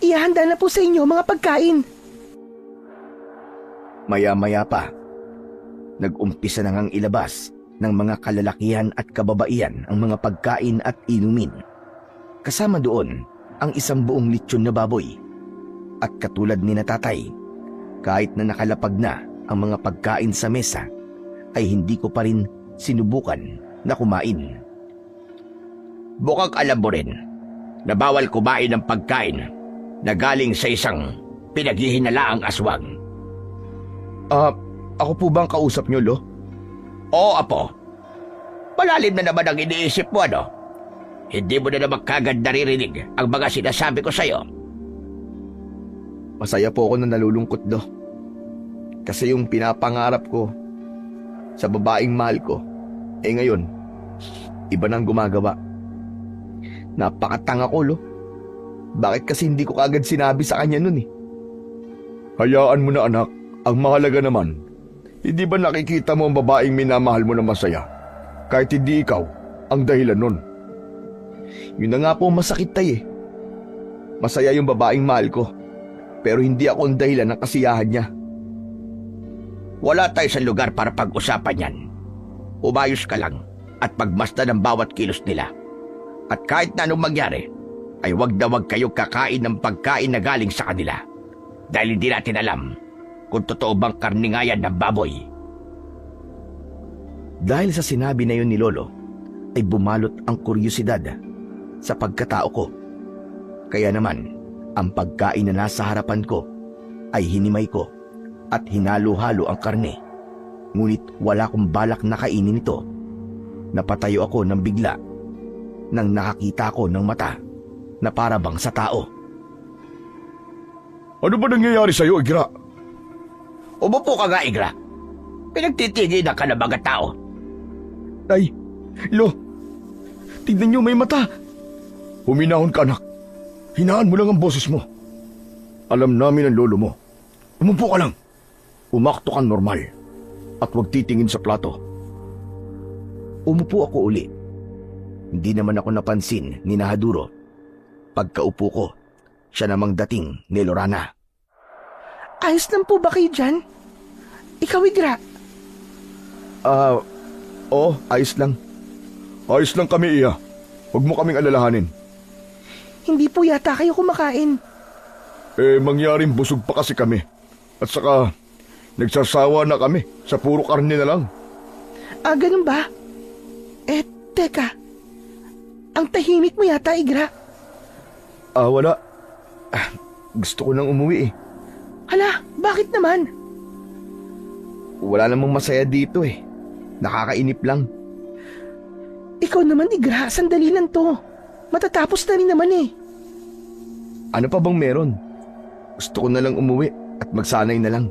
Ihanda na po sa inyo mga pagkain. Maya-maya pa, nag-umpisa na ngang ilabas ng mga kalalakihan at kababaihan ang mga pagkain at inumin. Kasama doon ang isang buong lechon na baboy. At katulad ni na tatay, kahit na nakalapag na ang mga pagkain sa mesa, ay hindi ko pa rin sinubukan na kumain. Bukang alam mo rin na bawal kumain ng pagkain na galing sa isang pinaghihinalaang aswang. Ako po bang kausap niyo, Lo? Oo, Apo. Malalim na naman ang iniisip mo, ano? Hindi mo na naman kagad naririnig ang mga sinasabi ko sa'yo. Masaya po ako na nalulungkot, Lo. Kasi yung pinapangarap ko sa babaeng mahal ko, ngayon, iba nang gumagawa. Napakatanga ko, Lo. Bakit kasi hindi ko kagad sinabi sa kanya nun? Hayaan mo na anak, ang mahalaga naman, hindi ba nakikita mo ang babaeng minamahal mo na masaya? Kahit hindi ikaw ang dahilan nun. Yun na nga po masakit, Tay. Masaya yung babaeng mahal ko, pero hindi ako ang dahilan ng kasiyahan niya. Wala tayo sa lugar para pag-usapan yan. Umayos ka lang at pagmasdan ng bawat kilos nila. At kahit na anong mangyari, ay wag na wag kayo kakain ng pagkain na galing sa kanila. Dahil hindi natin alam kung totoo bang karningayan ng baboy. Dahil sa sinabi na yun ni Lolo, ay bumalot ang kuryosidad sa pagkatao ko. Kaya naman, ang pagkain na nasa harapan ko ay hinimay ko at hinalo-halo ang karne. Ngunit wala kong balak na kainin ito. Napatayo ako ng bigla nang nakakita ko ng mata na parabang sa tao. Ano ba nangyayari sa'yo, Igra? Umupo ka nga, Igra. Pinagtitigil na ka ng mga tao. Tay, Lo, tignan niyo, may mata. Huminahon ka, anak. Hinaan mo lang ang boses mo. Alam namin ang lolo mo. Umupo ka lang. Umakto kang normal. At huwag titingin sa plato. Umupo ako uli. Hindi naman ako napansin ni Haduro. Pagkaupo ko, siya namang dating ni Lorana. Ayos lang po ba kayo dyan? Ikaw, Igra. Oo, ayos lang. Ayos lang kami, Iya. Huwag mo kaming alalahanin. Hindi po yata kayo kumakain. Mangyaring busog pa kasi kami. At saka, Nagsasawa na kami sa puro karne na lang. Ah, ganun ba? Teka. Ang tahimik mo yata, Igra. Wala. Gusto ko nang umuwi eh. Hala, bakit naman? Wala namang masaya dito eh. Nakakainip lang. Ikaw naman, Igra, sandali lang to. Matatapos na rin naman eh. Ano pa bang meron? Gusto ko na lang umuwi at magsanay na lang.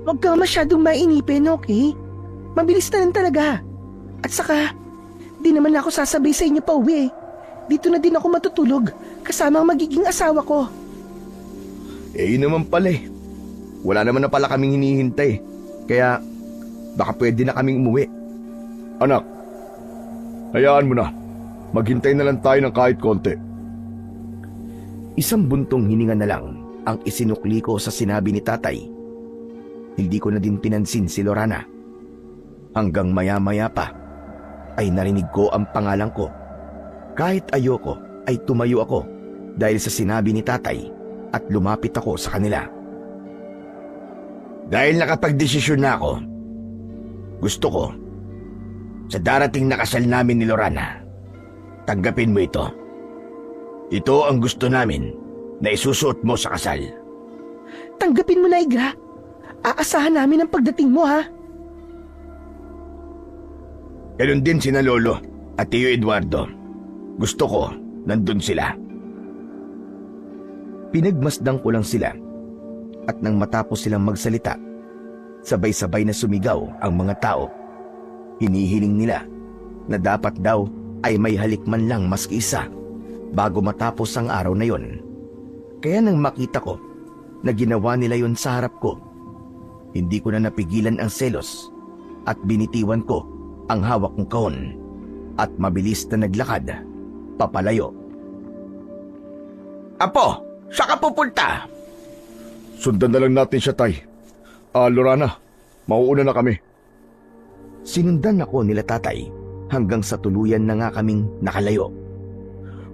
Huwag kang masyadong mainipin, okay? Mabilis na lang talaga. At saka, di naman ako sasabay sa inyo pa uwi eh. Dito na din ako matutulog kasama ang magiging asawa ko. Yun naman pala eh. Wala naman na pala kaming hinihintay. Kaya baka pwede na kaming umuwi. Anak, hayaan mo na. Maghintay na lang tayo ng kahit konti. Isang buntong hininga na lang ang isinukli ko sa sinabi ni tatay. Hindi ko na din pinansin si Lorana. Hanggang maya-maya pa ay narinig ko ang pangalan ko. Kahit ayoko ay tumayo ako dahil sa sinabi ni tatay at lumapit ako sa kanila. Dahil nakapagdesisyon na ako, gusto ko, sa darating na kasal namin ni Lorana, tanggapin mo ito. Ito ang gusto namin na isusuot mo sa kasal. Tanggapin mo na, Igra. Aasahan namin ang pagdating mo, ha? Ganon din sina Lolo at Tio Eduardo. Gusto ko, nandun sila. Pinagmasdan ko lang sila at nang matapos silang magsalita, sabay-sabay na sumigaw ang mga tao. Hinihiling nila na dapat daw ay may halik man lang maski isa bago matapos ang araw na yon. Kaya nang makita ko na ginawa nila yon sa harap ko, hindi ko na napigilan ang selos at binitiwan ko ang hawak kong kahon at mabilis na naglakad papalayo. Apo, saan ka pupunta? Sundan na lang natin siya, Tay. Lorana, mauuna na kami. Sinundan ako nila tatay hanggang sa tuluyan na nga kaming nakalayo.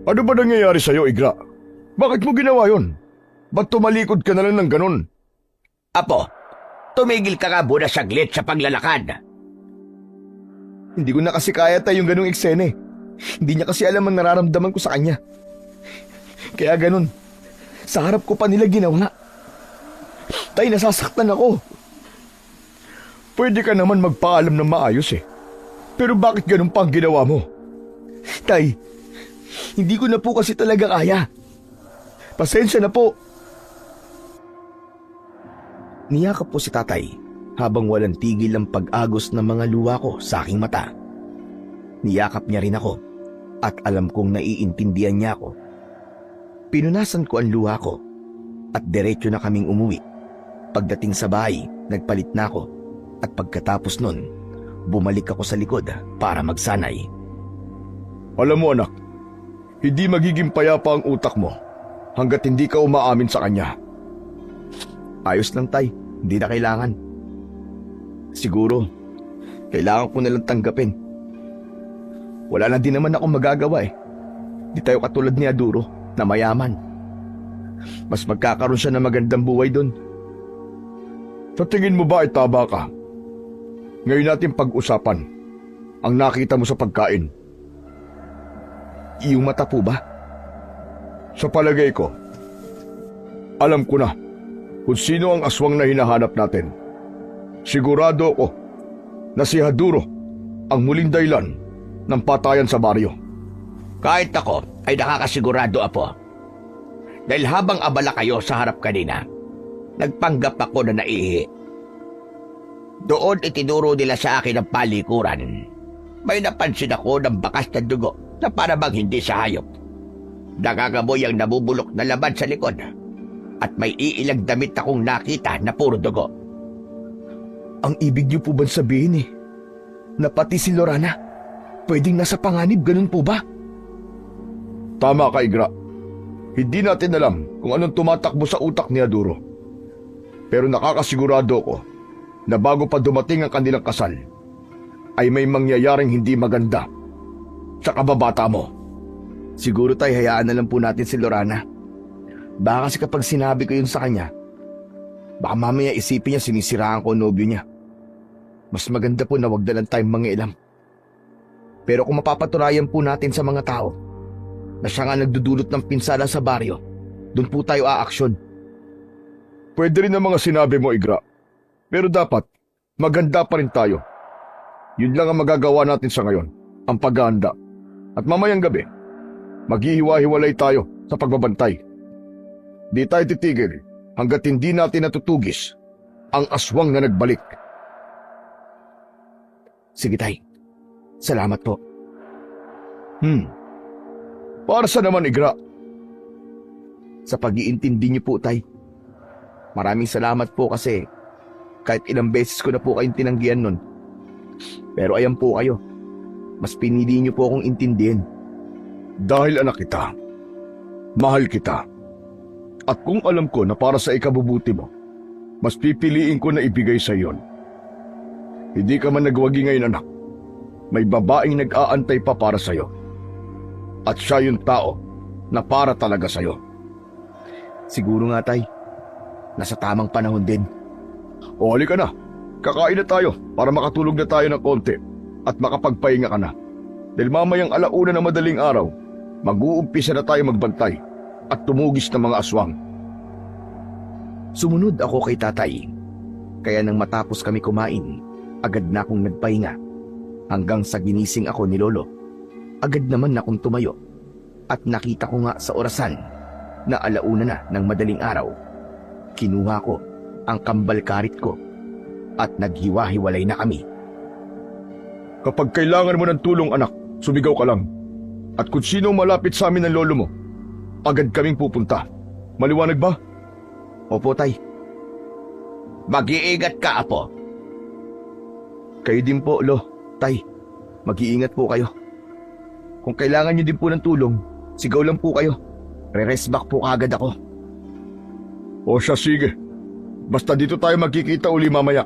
Ano ba nangyayari sa'yo, Igra? Bakit mo ginawa yon? Ba't tumalikod ka na lang ng ganun? Apo, tumigil ka nga muna saglit sa paglalakad. Hindi ko na kasi kaya tayo yung ganung eksena eh. Hindi niya kasi alam ang nararamdaman ko sa kanya. Kaya ganun, sa harap ko pa nila ginawa. Tay, nasasaktan ako. Pwede ka naman magpaalam ng maayos eh. Pero bakit ganun pa ang ginawa mo? Tay, hindi ko na po kasi talaga kaya. Pasensya na po. Niyakap po si tatay habang walang tigil ang pag-agos ng mga luha ko sa aking mata. Niyakap niya rin ako at alam kong naiintindihan niya ako. Pinunasan ko ang luha ko at diretso na kaming umuwi. Pagdating sa bahay, nagpalit na ako at pagkatapos nun, bumalik ako sa likod para magsanay. Alam mo anak, hindi magiging payapa ang utak mo hanggat hindi ka umaamin sa kanya. Ayos lang tay, hindi na kailangan. Siguro, kailangan ko nalang tanggapin. Wala na din naman akong magagawa eh. Di tayo katulad ni Aduro na mayaman. Mas magkakaroon siya ng magandang buhay doon. Sa tingin mo ba ay tama ka? Ngayon natin pag-usapan ang nakita mo sa pagkain. Iyong mata po ba? Sa palagay ko, alam ko na kung sino ang aswang na hinahanap natin. Sigurado ako na si Haduro ang muling dahilan ng patayan sa baryo. Kahit ako ay nakakasigurado, Apo. Dahil habang abala kayo sa harap kanina, nagpanggap ako na naihi. Doon itinuro nila sa akin ang palikuran. May napansin ako ng bakas na dugo na para bang hindi sa hayop. Nakakamoy ang nabubulok na laban sa likod at may iilang damit akong nakita na puro dugo. Ang ibig niyo po ba sabihin eh, na pati si Lorana, pwedeng nasa panganib, ganun po ba? Tama ka, Igra. Hindi natin alam kung anong tumatakbo sa utak ni Aduro. Pero nakakasigurado ko na bago pa dumating ang kanilang kasal, ay may mangyayaring hindi maganda sa kababata mo. Siguro tayo hayaan na lang po natin si Lorana. Baka kasi kapag sinabi ko yun sa kanya, Baka mamaya isipin niya sinisiraan ko ang nobyo niya. Mas maganda po na wag na lang tayong mangialam. Pero kung mapapatunayan po natin sa mga tao na siya nga nagdudulot ng pinsala sa baryo, doon po tayo aaksyon. Pwede rin ang mga sinabi mo, Igra. Pero dapat, maganda pa rin tayo. Yun lang ang magagawa natin sa ngayon, ang paghahanda. At mamayang gabi, maghihiwa-hiwalay tayo sa pagbabantay. Di tayo titigil hanggat hindi natin natutugis ang aswang na nagbalik. Sige tay, salamat po. Para sa naman, Igra? Sa pag-iintindi niyo po tay. Maraming salamat po kasi kahit ilang beses ko na po kayong tinanggihan nun. Pero ayan po kayo, mas pinili niyo po akong intindihin. Dahil anak kita, mahal kita. At kung alam ko na para sa ikabubuti mo, mas pipiliin ko na ibigay sa iyon. Hindi ka man nagwagi ngayon, anak. May babaeng nag-aantay pa para sa iyo. At siya yung tao na para talaga sa iyo. Siguro nga tay, nasa tamang panahon din. O halika na, kakain na tayo para makatulog na tayo ng konti at makapagpahinga ka na. Dahil mamayang 1:00 na madaling araw, mag-uumpisa na tayo magbantay at tumugis ng mga aswang. Sumunod ako kay tatay. Kaya nang matapos kami kumain, agad na akong nagpahinga. Hanggang sa ginising ako ni Lolo, agad naman akong tumayo. At nakita ko nga sa orasan na 1:00 na ng madaling araw. Kinuha ko ang kambal karit ko at naghiwa-hiwalay na kami. Kapag kailangan mo ng tulong, anak, sumigaw ka lang. At kung sino malapit sa amin ng lolo mo, agad kaming pupunta. Maliwanag ba? Opo tay, Mag-iingat ka, apo. kayo din po lo, tay. Mag-iingat po kayo. Kung kailangan niyo din po ng tulong, sigaw lang po kayo. Re-rest back po kagad ako. O siya, sige. Basta dito tayo magkikita uli mamaya.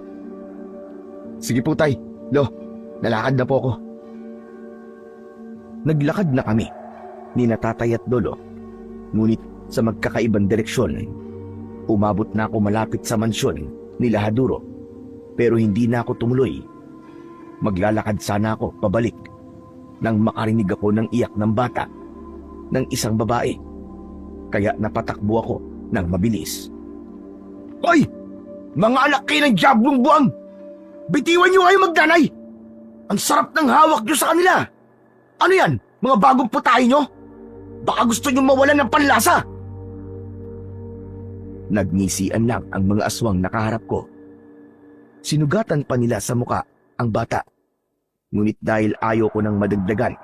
Sige po tay, lo, nalakad na po ako. Naglakad na kami, ni Tatay at Lolo. Ngunit sa magkakaibang direksyon, umabot na ako malapit sa mansyon ni Lahaduro. Pero hindi na ako tumuloy. Maglalakad sana ako pabalik nang makarinig ako ng iyak ng bata, ng isang babae. Kaya napatakbo ako ng mabilis. Hoy! Mga anak kayo ng diablong buwang! Bitiwan niyo kayo magdanay! Ang sarap ng hawak niyo sa kanila! Ano yan? Mga bagong putahe niyo? Baka gusto niyo mawalan ng panlasa! Nagngisian lang ang mga aswang nakaharap ko. Sinugatan pa nila sa muka ang bata. Ngunit dahil ayaw ko nang madagdagan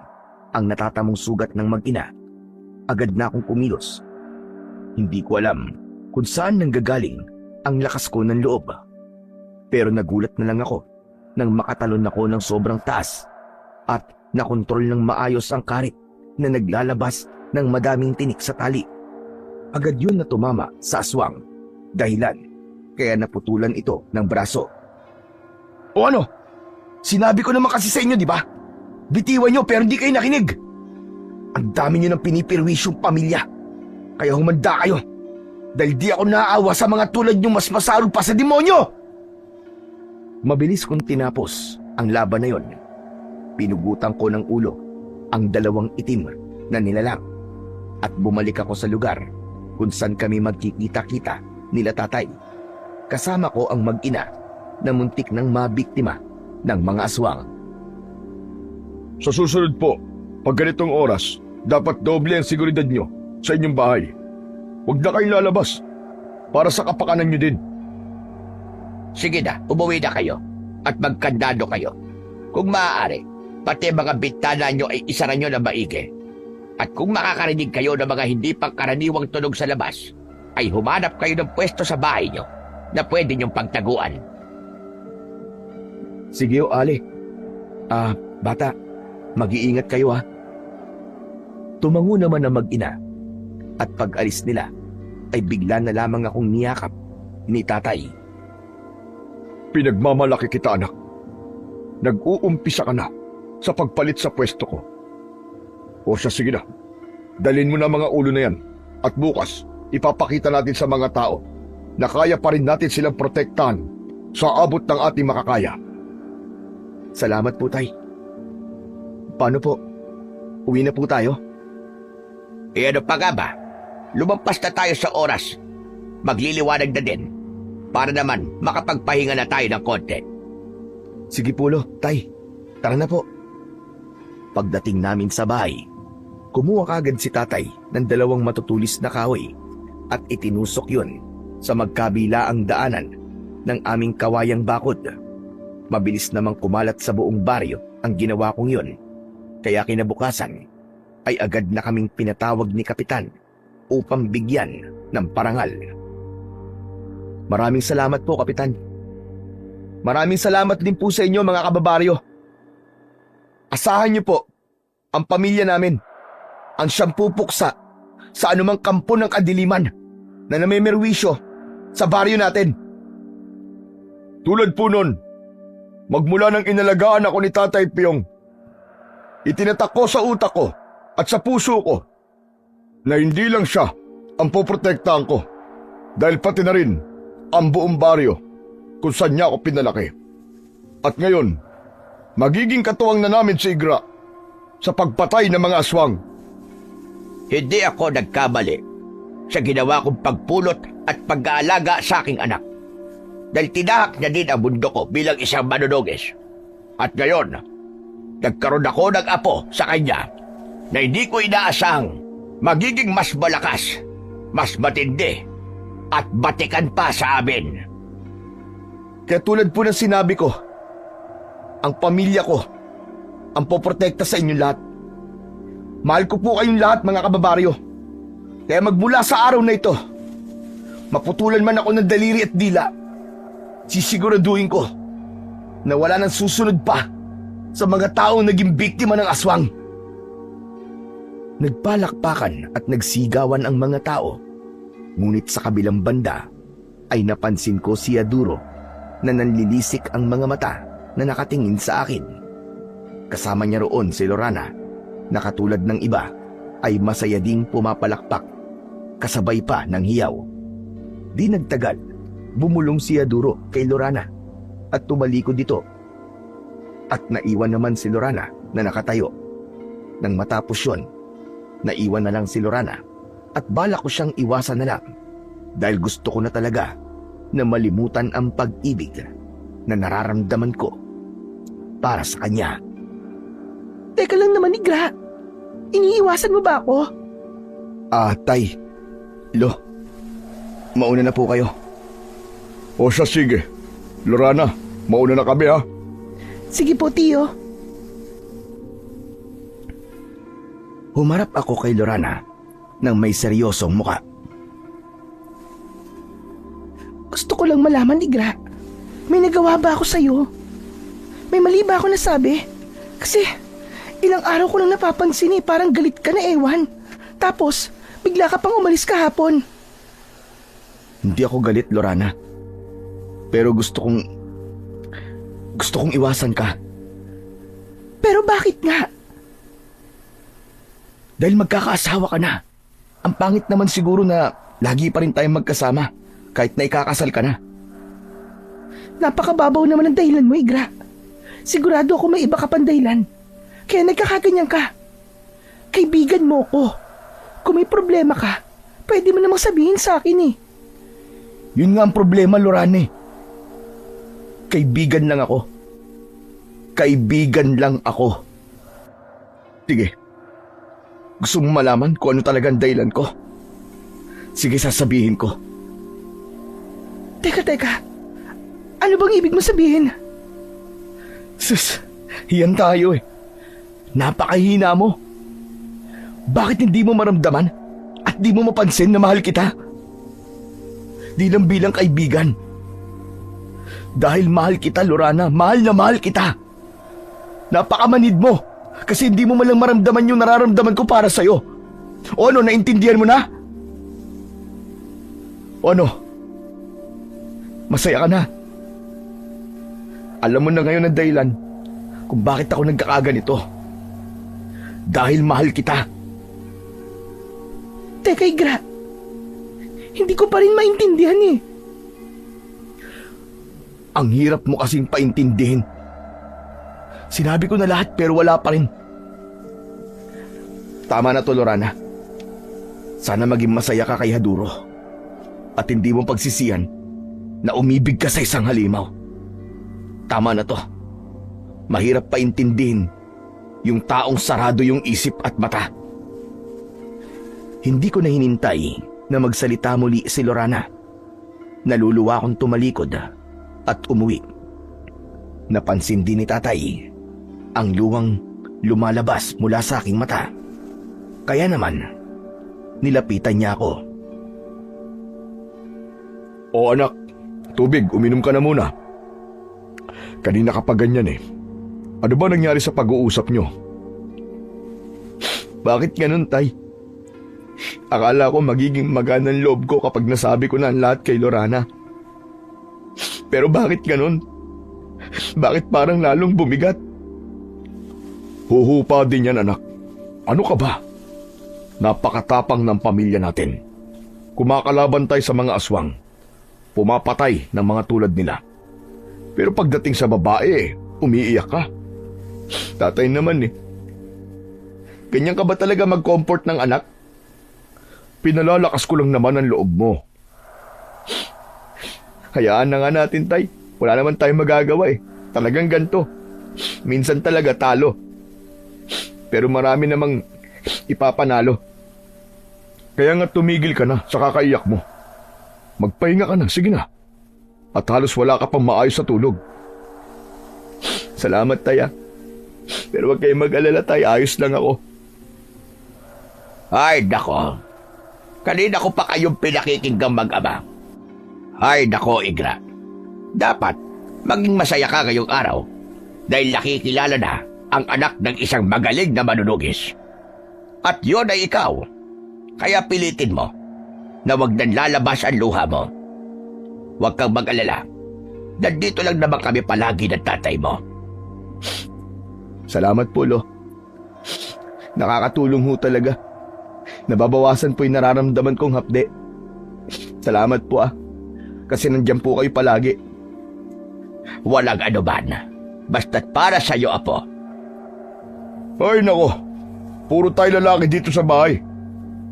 ang natatamong sugat ng mag-ina, agad na akong kumilos. Hindi ko alam kung saan nanggagaling ang lakas ko ng loob. Pero nagulat na lang ako nang makatalon ako ng sobrang taas at nakontrol ng maayos ang karit na naglalabas ng madaming tinik sa tali. Agad yun na tumama sa aswang, dahilan kaya naputulan ito ng braso. O ano? Sinabi ko naman kasi sa inyo, di ba? Bitiwan niyo pero hindi kayo nakinig. Ang dami niyo ng pinipirwisyong pamilya. Kaya humanda kayo. Dahil di ako naaawa sa mga tulad niyong mas masarol pa sa demonyo! Mabilis kong tinapos ang laban na yon. Pinugutan ko ng ulo ang 2 itim na nilalang at bumalik ako sa lugar kung saan kami magkikita-kita nila tatay. Kasama ko ang mag-ina na muntik nang mabiktima ng mga aswang. Sa susunod po, pag ganitong oras, dapat doble ang seguridad nyo sa inyong bahay. Huwag na kayong lalabas para sa kapakanan nyo din. Sige na, umuwi na kayo at magkandado kayo. Kung maaari, pati mga bintana nyo ay isara nyo na maigi. At kung makakarinig kayo ng mga hindi pangkaraniwang tunog sa labas, ay humanap kayo ng pwesto sa bahay nyo na pwede nyong pagtaguan. Sige o Ali. Bata, mag-iingat kayo ha. Tumango naman ang mag-ina at pag-alis nila ay bigla na lamang akong niyakap ni tatay. Pinagmamalaki kita, anak. Nag-uumpisa ka na sa pagpalit sa pwesto ko. O siya, sige na. Dalhin mo na mga ulo na yan. At bukas, ipapakita natin sa mga tao na kaya pa rin natin silang protektahan sa abot ng ating makakaya. Salamat po, Tay. Paano po? Uwi na po tayo? E ano pa nga ba? Lumampas na tayo sa oras. Magliliwanag na din. Para naman makapagpahinga na tayo ng konti. Sige po, Lo. Tay, tara na po. Pagdating namin sa bahay, kumuha kagad si Tatay ng 2 matutulis na kahoy at itinusok yun sa magkabilaang daanan ng aming kawayang bakod. Mabilis namang kumalat sa buong baryo ang ginawa kong yun. Kaya kinabukasan ay agad na kaming pinatawag ni Kapitan upang bigyan ng parangal. Maraming salamat po, Kapitan. Maraming salamat din po sa inyo, mga kababaryo. Asahan niyo po ang pamilya namin ang siyang pupuksa sa anumang kampo ng kadiliman na namimerwisyo sa baryo natin. Tulad po nun, magmula ng inalagaan ako ni Tatay Piyong, itinatak ko sa utak ko at sa puso ko na hindi lang siya ang poprotektahan ko, dahil pati na rin ang buong baryo kung saan niya ako pinalaki. At ngayon, magiging katuwang na namin si Igra sa pagpatay ng mga aswang. Hindi ako nagkamali sa ginawa kong pagpulot at pag-aalaga sa aking anak. Dahil tinahak niya din ang mundo ko bilang isang manunugis. At ngayon, nagkaroon ako ng apo sa kanya na hindi ko inaasahang magiging mas malakas, mas matindi, at batikan pa sa amin. Kaya tulad po ng sinabi ko, ang pamilya ko ang poprotekta sa inyong lahat. Mahal ko po kayong lahat, mga kababaryo. Kaya magmula sa araw na ito, maputulan man ako ng daliri at dila, sisiguraduhin ko na wala nang susunod pa sa mga taong naging biktima ng aswang. Nagpalakpakan at nagsigawan ang mga tao. Ngunit sa kabilang banda ay napansin ko si Aduro na nanlilisik ang mga mata na nakatingin sa akin. Kasama niya roon si Lorana na katulad ng iba ay masaya ding pumapalakpak kasabay pa ng hiyaw. Di nagtagal, bumulong si Aduro kay Lorana at tumalikod dito. At naiwan naman si Lorana na nakatayo. Nang matapos yun, naiwan na lang si Lorana at balak ko siyang iwasan na lang dahil gusto ko na talaga na malimutan ang pag-ibig na nararamdaman ko para sa kanya. Teka lang naman, Igra. Iniiwasan mo ba ako? Tay, Lo, mauna na po kayo. O siya, sige. Lorana, mauna na kami ha. Sige po, Tiyo. Humarap ako kay Lorana nang may seryosong muka. Gusto ko lang malaman, Igra. May nagawa ba ako sa'yo? May mali ba ako nasabi? Kasi ilang araw ko lang napapansin parang galit ka na ewan. Tapos bigla ka pang umalis kahapon. Hindi ako galit, Lorana. Pero gusto kong iwasan ka. Pero bakit nga? Dahil magkakaasawa ka na. Ang pangit naman siguro na lagi pa rin tayong magkasama kahit na ikakasal ka na. Napakababaw naman ang dahilan mo, Igra. Sigurado ako may iba ka pang dahilan. Kaya nagkakaganyan ka. Kaibigan mo ko. Kung may problema ka, pwede mo namang sabihin sa akin eh. Yun nga ang problema, Lorane. Kaibigan lang ako. Kaibigan lang ako. Sige. Gusto mo malaman kung ano talagang dahilan ko? Sige, sasabihin ko. Teka. Ano bang ibig mo sabihin? Sus, yan tayo eh. Napakahina mo. Bakit hindi mo maramdaman at di mo mapansin na mahal kita? Di lang bilang kaibigan. Dahil mahal kita, Lorana. Mahal na mahal kita. Napakamanid mo. Kasi hindi mo malang maramdaman yung nararamdaman ko para sa'yo. O ano, naintindihan mo na? O ano? Masaya ka na? Alam mo na ngayon ang dahilan kung bakit ako nagkakaganito. Dahil mahal kita. Teka, Igra. Hindi ko pa rin maintindihan eh. Ang hirap mo kasing paintindihin. Sinabi ko na lahat pero wala pa rin. Tama na to, Lorana. Sana maging masaya ka kay Haduro. At hindi mo pagsisihan na umibig ka sa isang halimaw. Tama na to. Mahirap paintindihin yung taong sarado yung isip at mata. Hindi ko na hinintay na magsalita muli si Lorana. Naluluwa akong tumalikod at umuwi. Napansin din ni tatay ang luwang lumalabas mula sa aking mata. Kaya naman, nilapitan niya ako. O anak, tubig, uminom ka na muna. Kanina ka pa ganyan eh. Ano ba nangyari sa pag-uusap nyo? Bakit ganun, tay? Akala ko magiging maganang loob ko kapag nasabi ko na ang lahat kay Lorana. Pero bakit ganun? Bakit parang lalong bumigat? Huhupa din yan, anak. Ano ka ba? Napakatapang ng pamilya natin. Kumakalaban tayo sa mga aswang. Pumapatay ng mga tulad nila. Pero pagdating sa babae, umiiyak ka. Tatay naman eh. Ganyan ka ba talaga mag-comfort ng anak? Pinalalakas ko lang naman ang loob mo. Hayaan na nga natin, tay. Wala naman tayong magagawa eh. Talagang ganito. Minsan talaga talo. Pero marami namang ipapanalo. Kaya nga tumigil ka na sa kakaiyak mo. Magpahinga ka na, sige na. At halos wala ka pang maayos sa tulog. Salamat, taya. Pero huwag kayong mag-alala, tay. Ayos lang ako. Ay, nako. Kanina ko pa kayong pinakikinggang mag-ama. Ay, nako, Igra. Dapat maging masaya ka ngayong araw dahil nakikilala na ang anak ng isang magaling na manunugis. At yun ay ikaw. Kaya pilitin mo na wag nang lalabas ang luha mo. Huwag kang mag-alala. Nandito lang naman kami palagi ng tatay mo. Salamat po, Lo. Nakakatulong ho talaga. Nababawasan po yung nararamdaman kong hapde. Salamat po kasi nandiyan po kayo palagi. Walang anuman. Basta't para sa'yo, Apo. Ay nako, puro tayo lalaki dito sa bahay.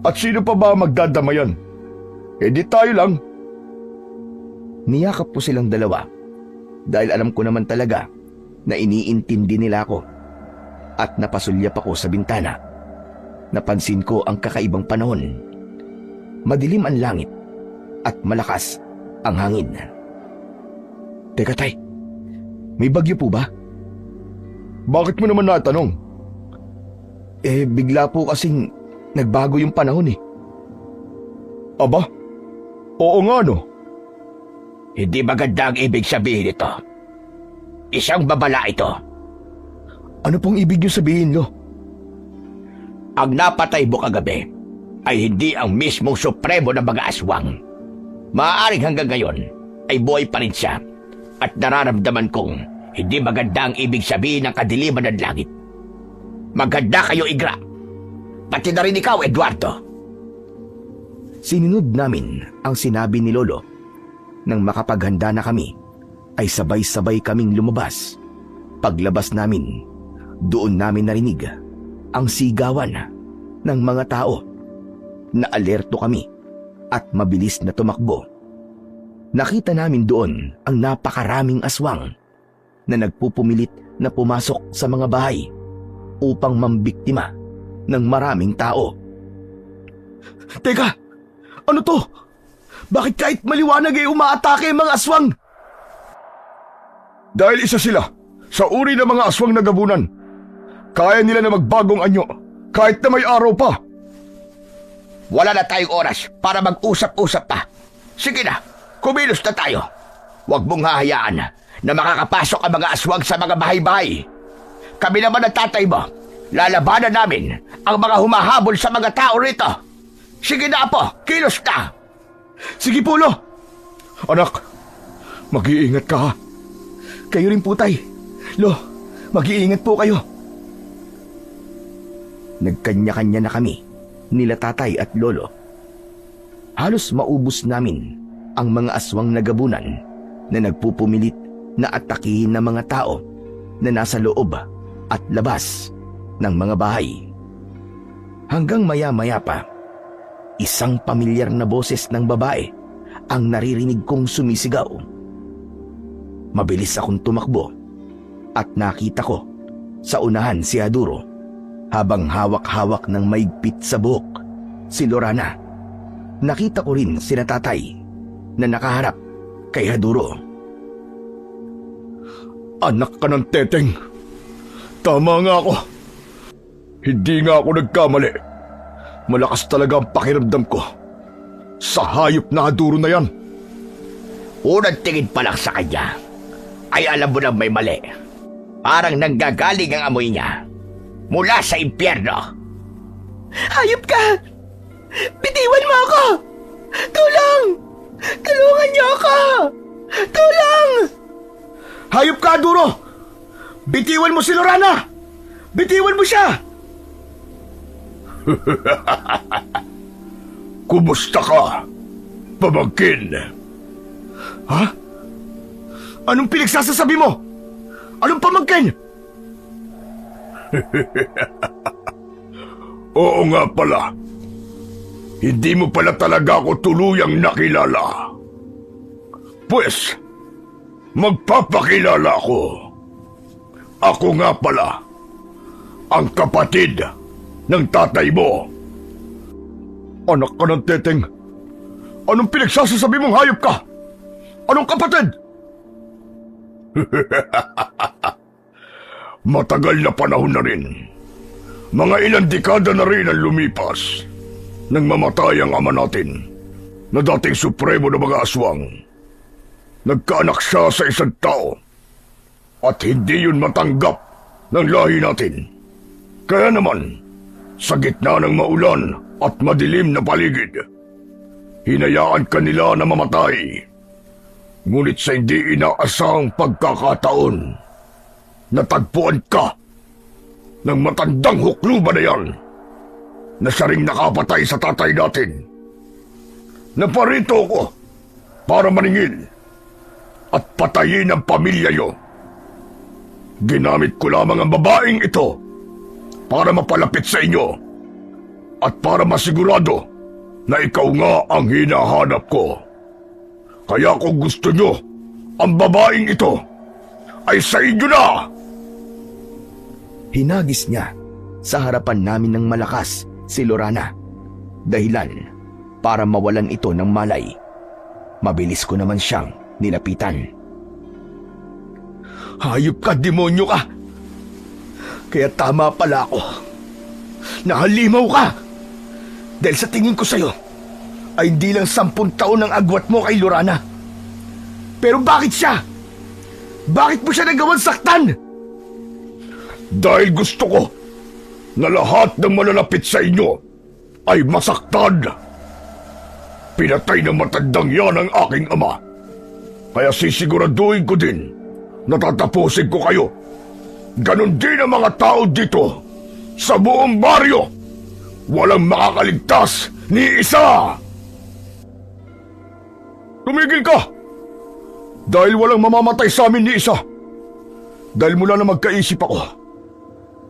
At sino pa ba magdadamayan? Eh di tayo lang. Niyakap po silang dalawa dahil alam ko naman talaga na iniintindi nila ako. At napasulyap ako sa bintana. Napansin ko ang kakaibang panahon. Madilim ang langit at malakas ang hangin. Teka, tay. May bagyo po ba? Bakit mo naman natanong? Bigla po kasing nagbago yung panahon eh. Aba? Oo nga no. Hindi maganda ang ibig sabihin ito. Isang babala ito. Ano pong ibig niyo sabihin, Lo? Ang napatay mo kagabi ay hindi ang mismong supremo ng mga aswang. Maaaring hanggang ngayon ay buhay pa rin siya at nararamdaman kong hindi maganda ang ibig sabihin ng kadiliman ng langit. Maganda kayo, Igra. Pati na rin ikaw, Eduardo. Sinunod namin ang sinabi ni Lolo. Nang makapaghanda na kami, ay sabay-sabay kaming lumabas. Paglabas namin, doon namin narinig ang sigawan ng mga tao. Na alerto kami at mabilis na tumakbo. Nakita namin doon ang napakaraming aswang na nagpupumilit na pumasok sa mga bahay upang mambiktima ng maraming tao. Teka! Ano to? Bakit kahit maliwanag ay umaatake ang mga aswang? Dahil isa sila sa uri ng mga aswang na gabunan. Kaya nila na magbagong anyo kahit na may araw pa. Wala na tayong oras para mag-usap-usap pa. Sige na, kumilos na tayo. Huwag mong hahayaan na makakapasok ang mga aswang sa mga bahay-bahay. Kami naman ang tatay mo. Lalabanan namin ang mga humahabol sa mga tao rito. Sige na, Apo, kilos na. Sige po, Lo. Anak, mag-iingat ka ha. Kayo rin po, tay. Lo, mag-iingat po kayo. Nagkanya-kanya na kami, nila tatay at lolo. Halos maubos namin ang mga aswang na gabunan na nagpupumilit na atakihin ng mga tao na nasa loob at labas ng mga bahay. Hanggang maya-maya pa, isang pamilyar na boses ng babae ang naririnig kong sumisigaw. Mabilis akong tumakbo at nakita ko sa unahan si Haduro habang hawak-hawak ng maigpit sa buhok si Lorana. Nakita ko rin si Tatay na nakaharap kay Haduro. Anak ka ng teteng. Tama nga ako. Hindi nga ako nagkamali. Malakas talaga ang pakiramdam ko sa hayop na Haduro na yan. Unang tingin pa lang sa kanya, ay alam mo na may mali. Parang nanggagaling ang amoy niya mula sa impyerno. Hayop ka! Bitiwan mo ako! Tulong! Tulungan niyo ako! Tulong! Hayop ka, Haduro! Bitiwan mo si Lorana! Bitiwan mo siya! Kumusta ka, pamangkin? Ha? Anong pinagsasasabi mo? Anong pamangkin? Oo nga pala. Hindi mo pala talaga ako tuluyang nakilala. Pues, magpapakilala ako. Ako nga pala, ang kapatid ng tatay mo. Anak ka ng teteng. Anong pinagsasasabi mong hayop ka? Anong kapatid? Matagal na panahon na rin. Mga ilang dekada na rin ang lumipas nang mamatay ang ama natin na dating supremo ng mga aswang. Nagkaanak siya sa isang tao at hindi yun matanggap ng lahi natin. Kaya naman, sa gitna ng maulan at madilim na paligid, hinayaan ka nila na mamatay. Ngunit sa hindi inaasahang pagkakataon, natagpuan ka ng matandang hukluban na yan na siya ring nakapatay sa tatay natin. Naparito ko para maningil at patayin ang pamilya niyo. Ginamit ko lamang ang babaeng ito para mapalapit sa inyo at para masigurado na ikaw nga ang hinahanap ko. Kaya kung gusto nyo, ang babaeng ito ay sa inyo na! Hinagis niya sa harapan namin ng malakas si Lorana. Dahilan para mawalan ito ng malay. Mabilis ko naman siyang nilapitan. Hayop ka, demonyo ka! Kaya tama pala ako. Nahalimaw ka! Dahil sa tingin ko sa'yo, ay hindi lang 10 taon ang agwat mo kay Lorana. Pero bakit siya? Bakit mo siya nagawang saktan? Dahil gusto ko na lahat ng malalapit sa inyo ay masaktan. Pinatay ng matandang yan ang aking ama. Kaya sisiguraduhin ko din na tatapusin ko kayo. Ganon din ang mga tao dito sa buong baryo. Walang makakaligtas ni isa. Tumigil ka! Dahil walang mamamatay sa amin ni isa. Dahil mula na magkaisip ako,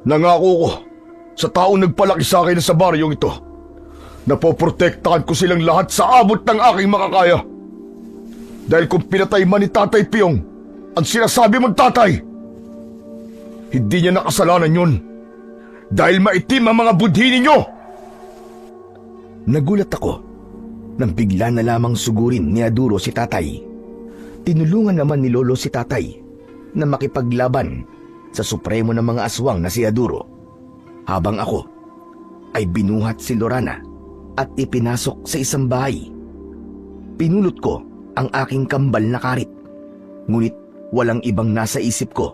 nangako ko sa taong nagpalaki sa akin sa baryong ito na poprotektahan ko silang lahat sa abot ng aking makakaya. Dahil kung pinatay man ni Tatay Piyong ang sinasabi mong tatay, hindi niya nakasalanan yun. Dahil maitim ang mga budhi ninyo. Nagulat ako nang bigla na lamang sugurin ni Haduro si tatay. Tinulungan naman ni Lolo si tatay na makipaglaban sa supremo ng mga aswang na si Haduro. Habang ako ay binuhat si Lorana at ipinasok sa isang bahay. Pinulot ko ang aking kambal na karit. Ngunit walang ibang nasa isip ko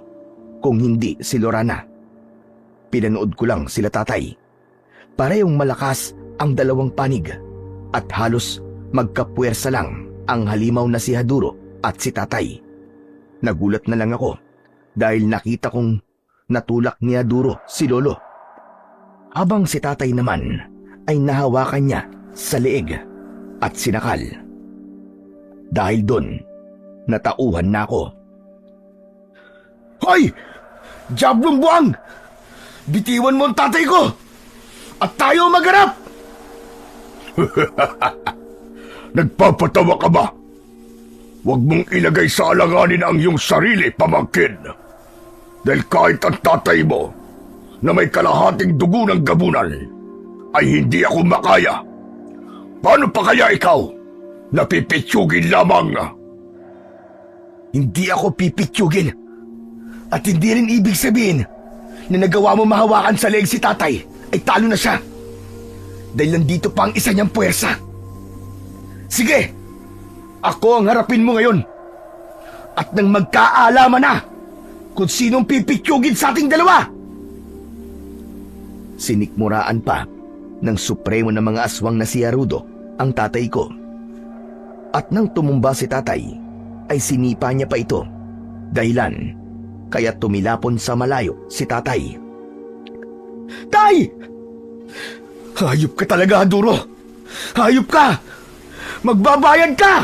kung hindi si Lorana. Pinanood ko lang sila tatay. Parehong malakas ang dalawang panig at halos magkapuwersa lang ang halimaw na si Haduro at si tatay. Nagulat na lang ako dahil nakita kong natulak ni Haduro si Lolo. Habang si tatay naman ay nahawakan niya sa leeg at sinakal. Dahil doon, natauhan na ako. Hoy! Diablong buwang! Bitiwan mo ang tatay ko! At tayo magharap! Nagpapatawa ka ba? Huwag mong ilagay sa alanganin ang iyong sarili, pamangkin. Dahil kahit ang tatay mo, na may kalahating dugo ng gabunan, ay hindi ako makaya. Paano pa kaya ikaw? Napipitsugin lamang. Hindi ako pipitsugin. At hindi rin ibig sabihin na nagawa mo mahawakan sa leeg si tatay ay talo na siya. Dahil nandito pa ang isa niyang puwersa. Sige, ako ang harapin mo ngayon. At nang magkaalaman na kung sinong pipitsugin sa ating dalawa. Sinikmuraan pa ng supremo ng mga aswang na si Harudo ang tatay ko. At nang tumumba si tatay, ay sinipa niya pa ito. Dahilan, kaya tumilapon sa malayo si tatay. Tay! Hayop ka talaga, Haduro! Hayop ka! Magbabayad ka!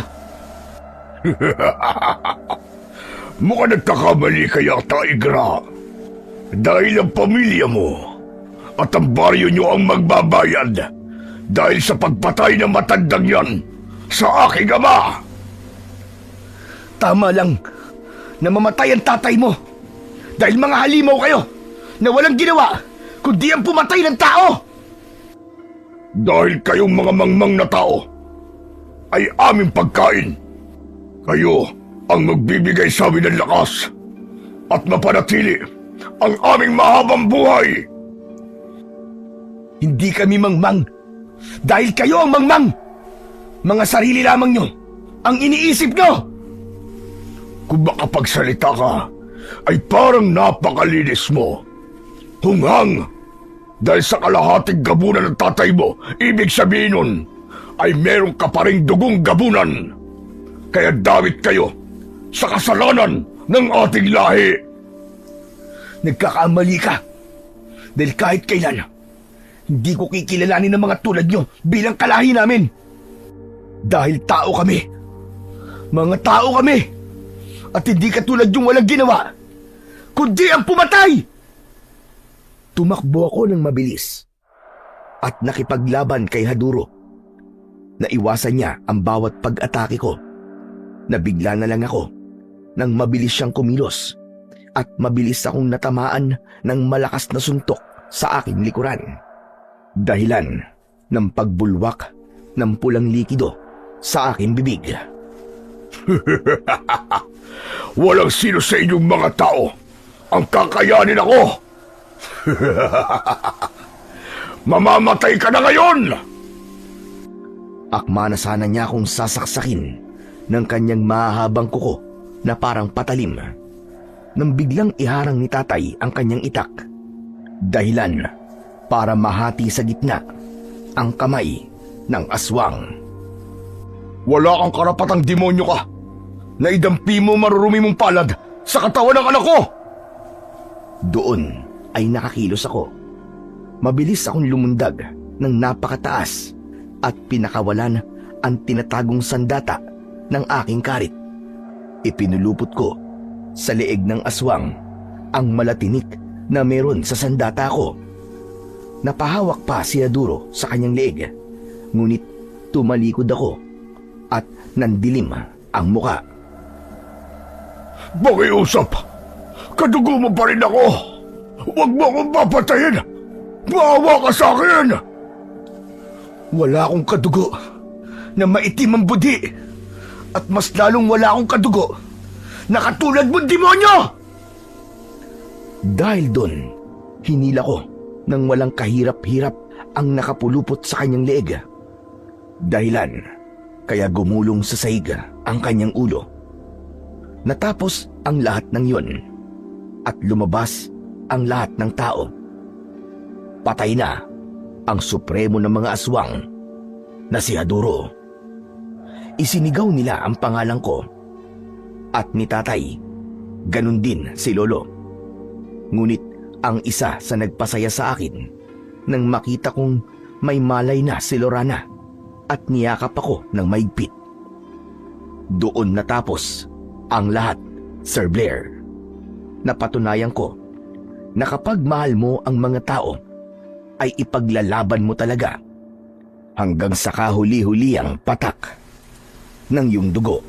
Mukhang nagkakamali kaya Tigra. Dahil ang pamilya mo at ang baryo niyo ang magbabayad dahil sa pagpatay ng matandang yan sa aking ama. Tama lang na mamatay ang tatay mo dahil mga halimaw kayo na walang ginawa kundi ang pumatay ng tao. Dahil kayong mga mangmang na tao ay aming pagkain. Kayo ang magbibigay sa amin ng lakas at mapanatili ang aming mahabang buhay. Hindi kami mangmang dahil kayo ang mangmang. Mga sarili lamang nyo ang iniisip nyo. Kung makapagsalita ka, ay parang napakalinis mo. Hunghang! Dahil sa kalahating gabunan ng tatay mo, ibig sabihin nun, ay meron ka pa ring dugong gabunan. Kaya dawit kayo sa kasalanan ng ating lahi. Nagkakamali ka. Dahil kahit kailan, hindi ko kikilalanin ng mga tulad nyo bilang kalahi namin. Dahil tao kami. Mga tao kami. At hindi katulad yung walang ginawa, kundi ang pumatay. Tumakbo ako ng mabilis at nakipaglaban kay Haduro. Naiwasan niya ang bawat pag-atake ko. Nabigla na lang ako nang mabilis siyang kumilos at mabilis akong natamaan ng malakas na suntok sa aking likuran. Dahilan ng pagbulwak ng pulang likido sa aking bibig. Walang sino sa inyong mga tao ang kakayanin ako. Mamamatay ka na ngayon! Akma na sana niya akong sasaksakin ng kanyang mahahabang kuko na parang patalim. Nang biglang iharang ni tatay ang kanyang itak. Dahilan para mahati sa gitna ang kamay ng aswang. Wala kang karapatang demonyo ka na idampi mo marurumi mong palad sa katawan ng anak ko! Doon ay nakakilos ako. Mabilis akong lumundag ng napakataas at pinakawalan ang tinatagong sandata ng aking karit. Ipinulupot ko sa leeg ng aswang ang malatinik na meron sa sandata ko. Napahawak pa si Haduro sa kanyang leeg, ngunit tumalikod ako at nandilim ang muka. Pakiusap! Kadugo mo pa rin ako! Huwag mo akong papatayin! Maawa ka sa akin! Wala akong kadugo na maitim ang budi at mas lalong wala akong kadugo na katulad mong demonyo! Dahil doon, hinila ko nang walang kahirap-hirap ang nakapulupot sa kanyang leeg. Dahilan, kaya gumulong sa sahig ang kanyang ulo. Natapos ang lahat ng yun at lumabas ang lahat ng tao. Patay na ang supremo ng mga aswang na si Haduro. Isinigaw nila ang pangalan ko at ni tatay, ganun din si lolo. Ngunit ang isa sa nagpasaya sa akin nang makita kong may malay na si Lorana at niyakap ako ng maigpit. Doon natapos ang lahat, Sir Blair. napatunayan ko na kapag mahal mo ang mga tao, ay ipaglalaban mo talaga hanggang sa kahuli-huliyang patak ng iyong dugo.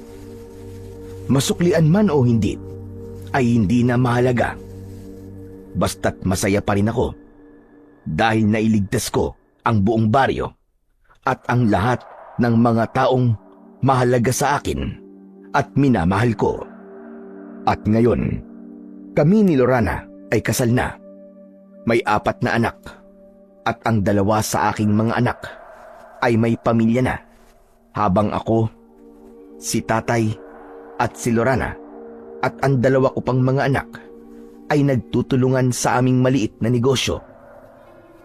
Masuklian man o hindi, ay hindi na mahalaga. Basta't masaya pa rin ako dahil nailigtas ko ang buong baryo at ang lahat ng mga taong mahalaga sa akin at minamahal ko. At ngayon, kami ni Lorana ay kasal na. May 4 na anak at ang 2 sa aking mga anak ay may pamilya na, habang ako, si tatay at si Lorana at ang 2 ko pang mga anak ay nagtutulungan sa aming maliit na negosyo.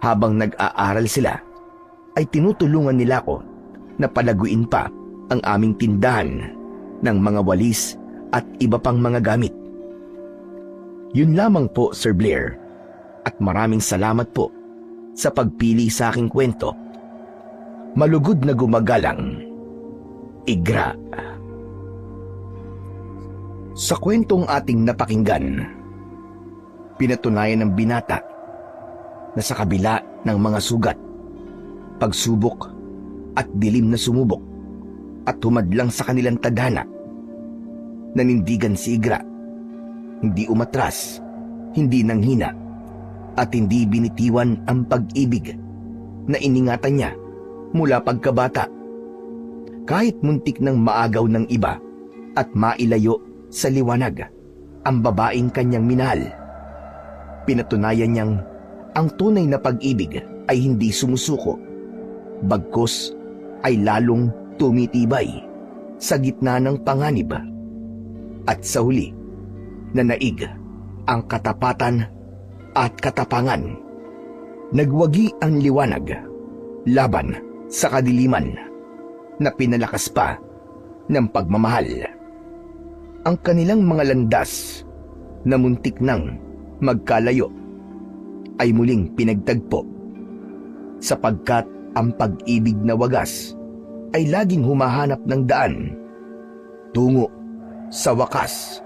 Habang nag-aaral sila, ay tinutulungan nila ako na palaguin pa ang aming tindahan ng mga walis at iba pang mga gamit. Yun lamang po, Sir Blair, at maraming salamat po sa pagpili sa aking kwento. Malugod na gumagalang, Igra. Sa kwentong ating napakinggan, pinatunayan ng binata na sa kabila ng mga sugat, pagsubok at dilim na sumubok at humadlang sa kanilang tadhana, nanindigan si Igra, hindi umatras, hindi nanghina, at hindi binitiwan ang pag-ibig na iningatan niya mula pagkabata. Kahit muntik ng maagaw ng iba at mailayo sa liwanag ang babaeng kanyang minahal, pinatunayan niyang ang tunay na pag-ibig ay hindi sumusuko, bagkus ay lalong tumitibay sa gitna ng panganib. At sa huli, nanaig ang katapatan at katapangan. Nagwagi ang liwanag laban sa kadiliman na pinalakas pa ng pagmamahal. Ang kanilang mga landas na muntik nang magkalayo ay muling pinagtagpo, sapagkat ang pag-ibig na wagas ay laging humahanap ng daan tungo sa wakas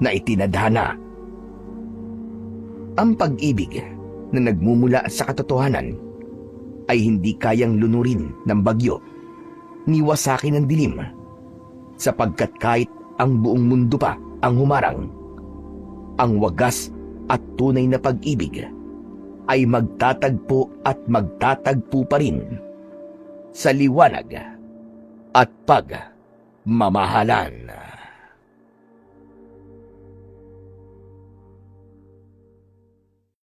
na itinadhana. Ang pag-ibig na nagmumula sa katotohanan ay hindi kayang lunurin ng bagyo ni wasakin ng dilim, sapagkat kahit ang buong mundo pa ang humarang, ang wagas at tunay na pag-ibig ay magtatagpo at magtatagpo pa rin sa liwanag at pagmamahalan.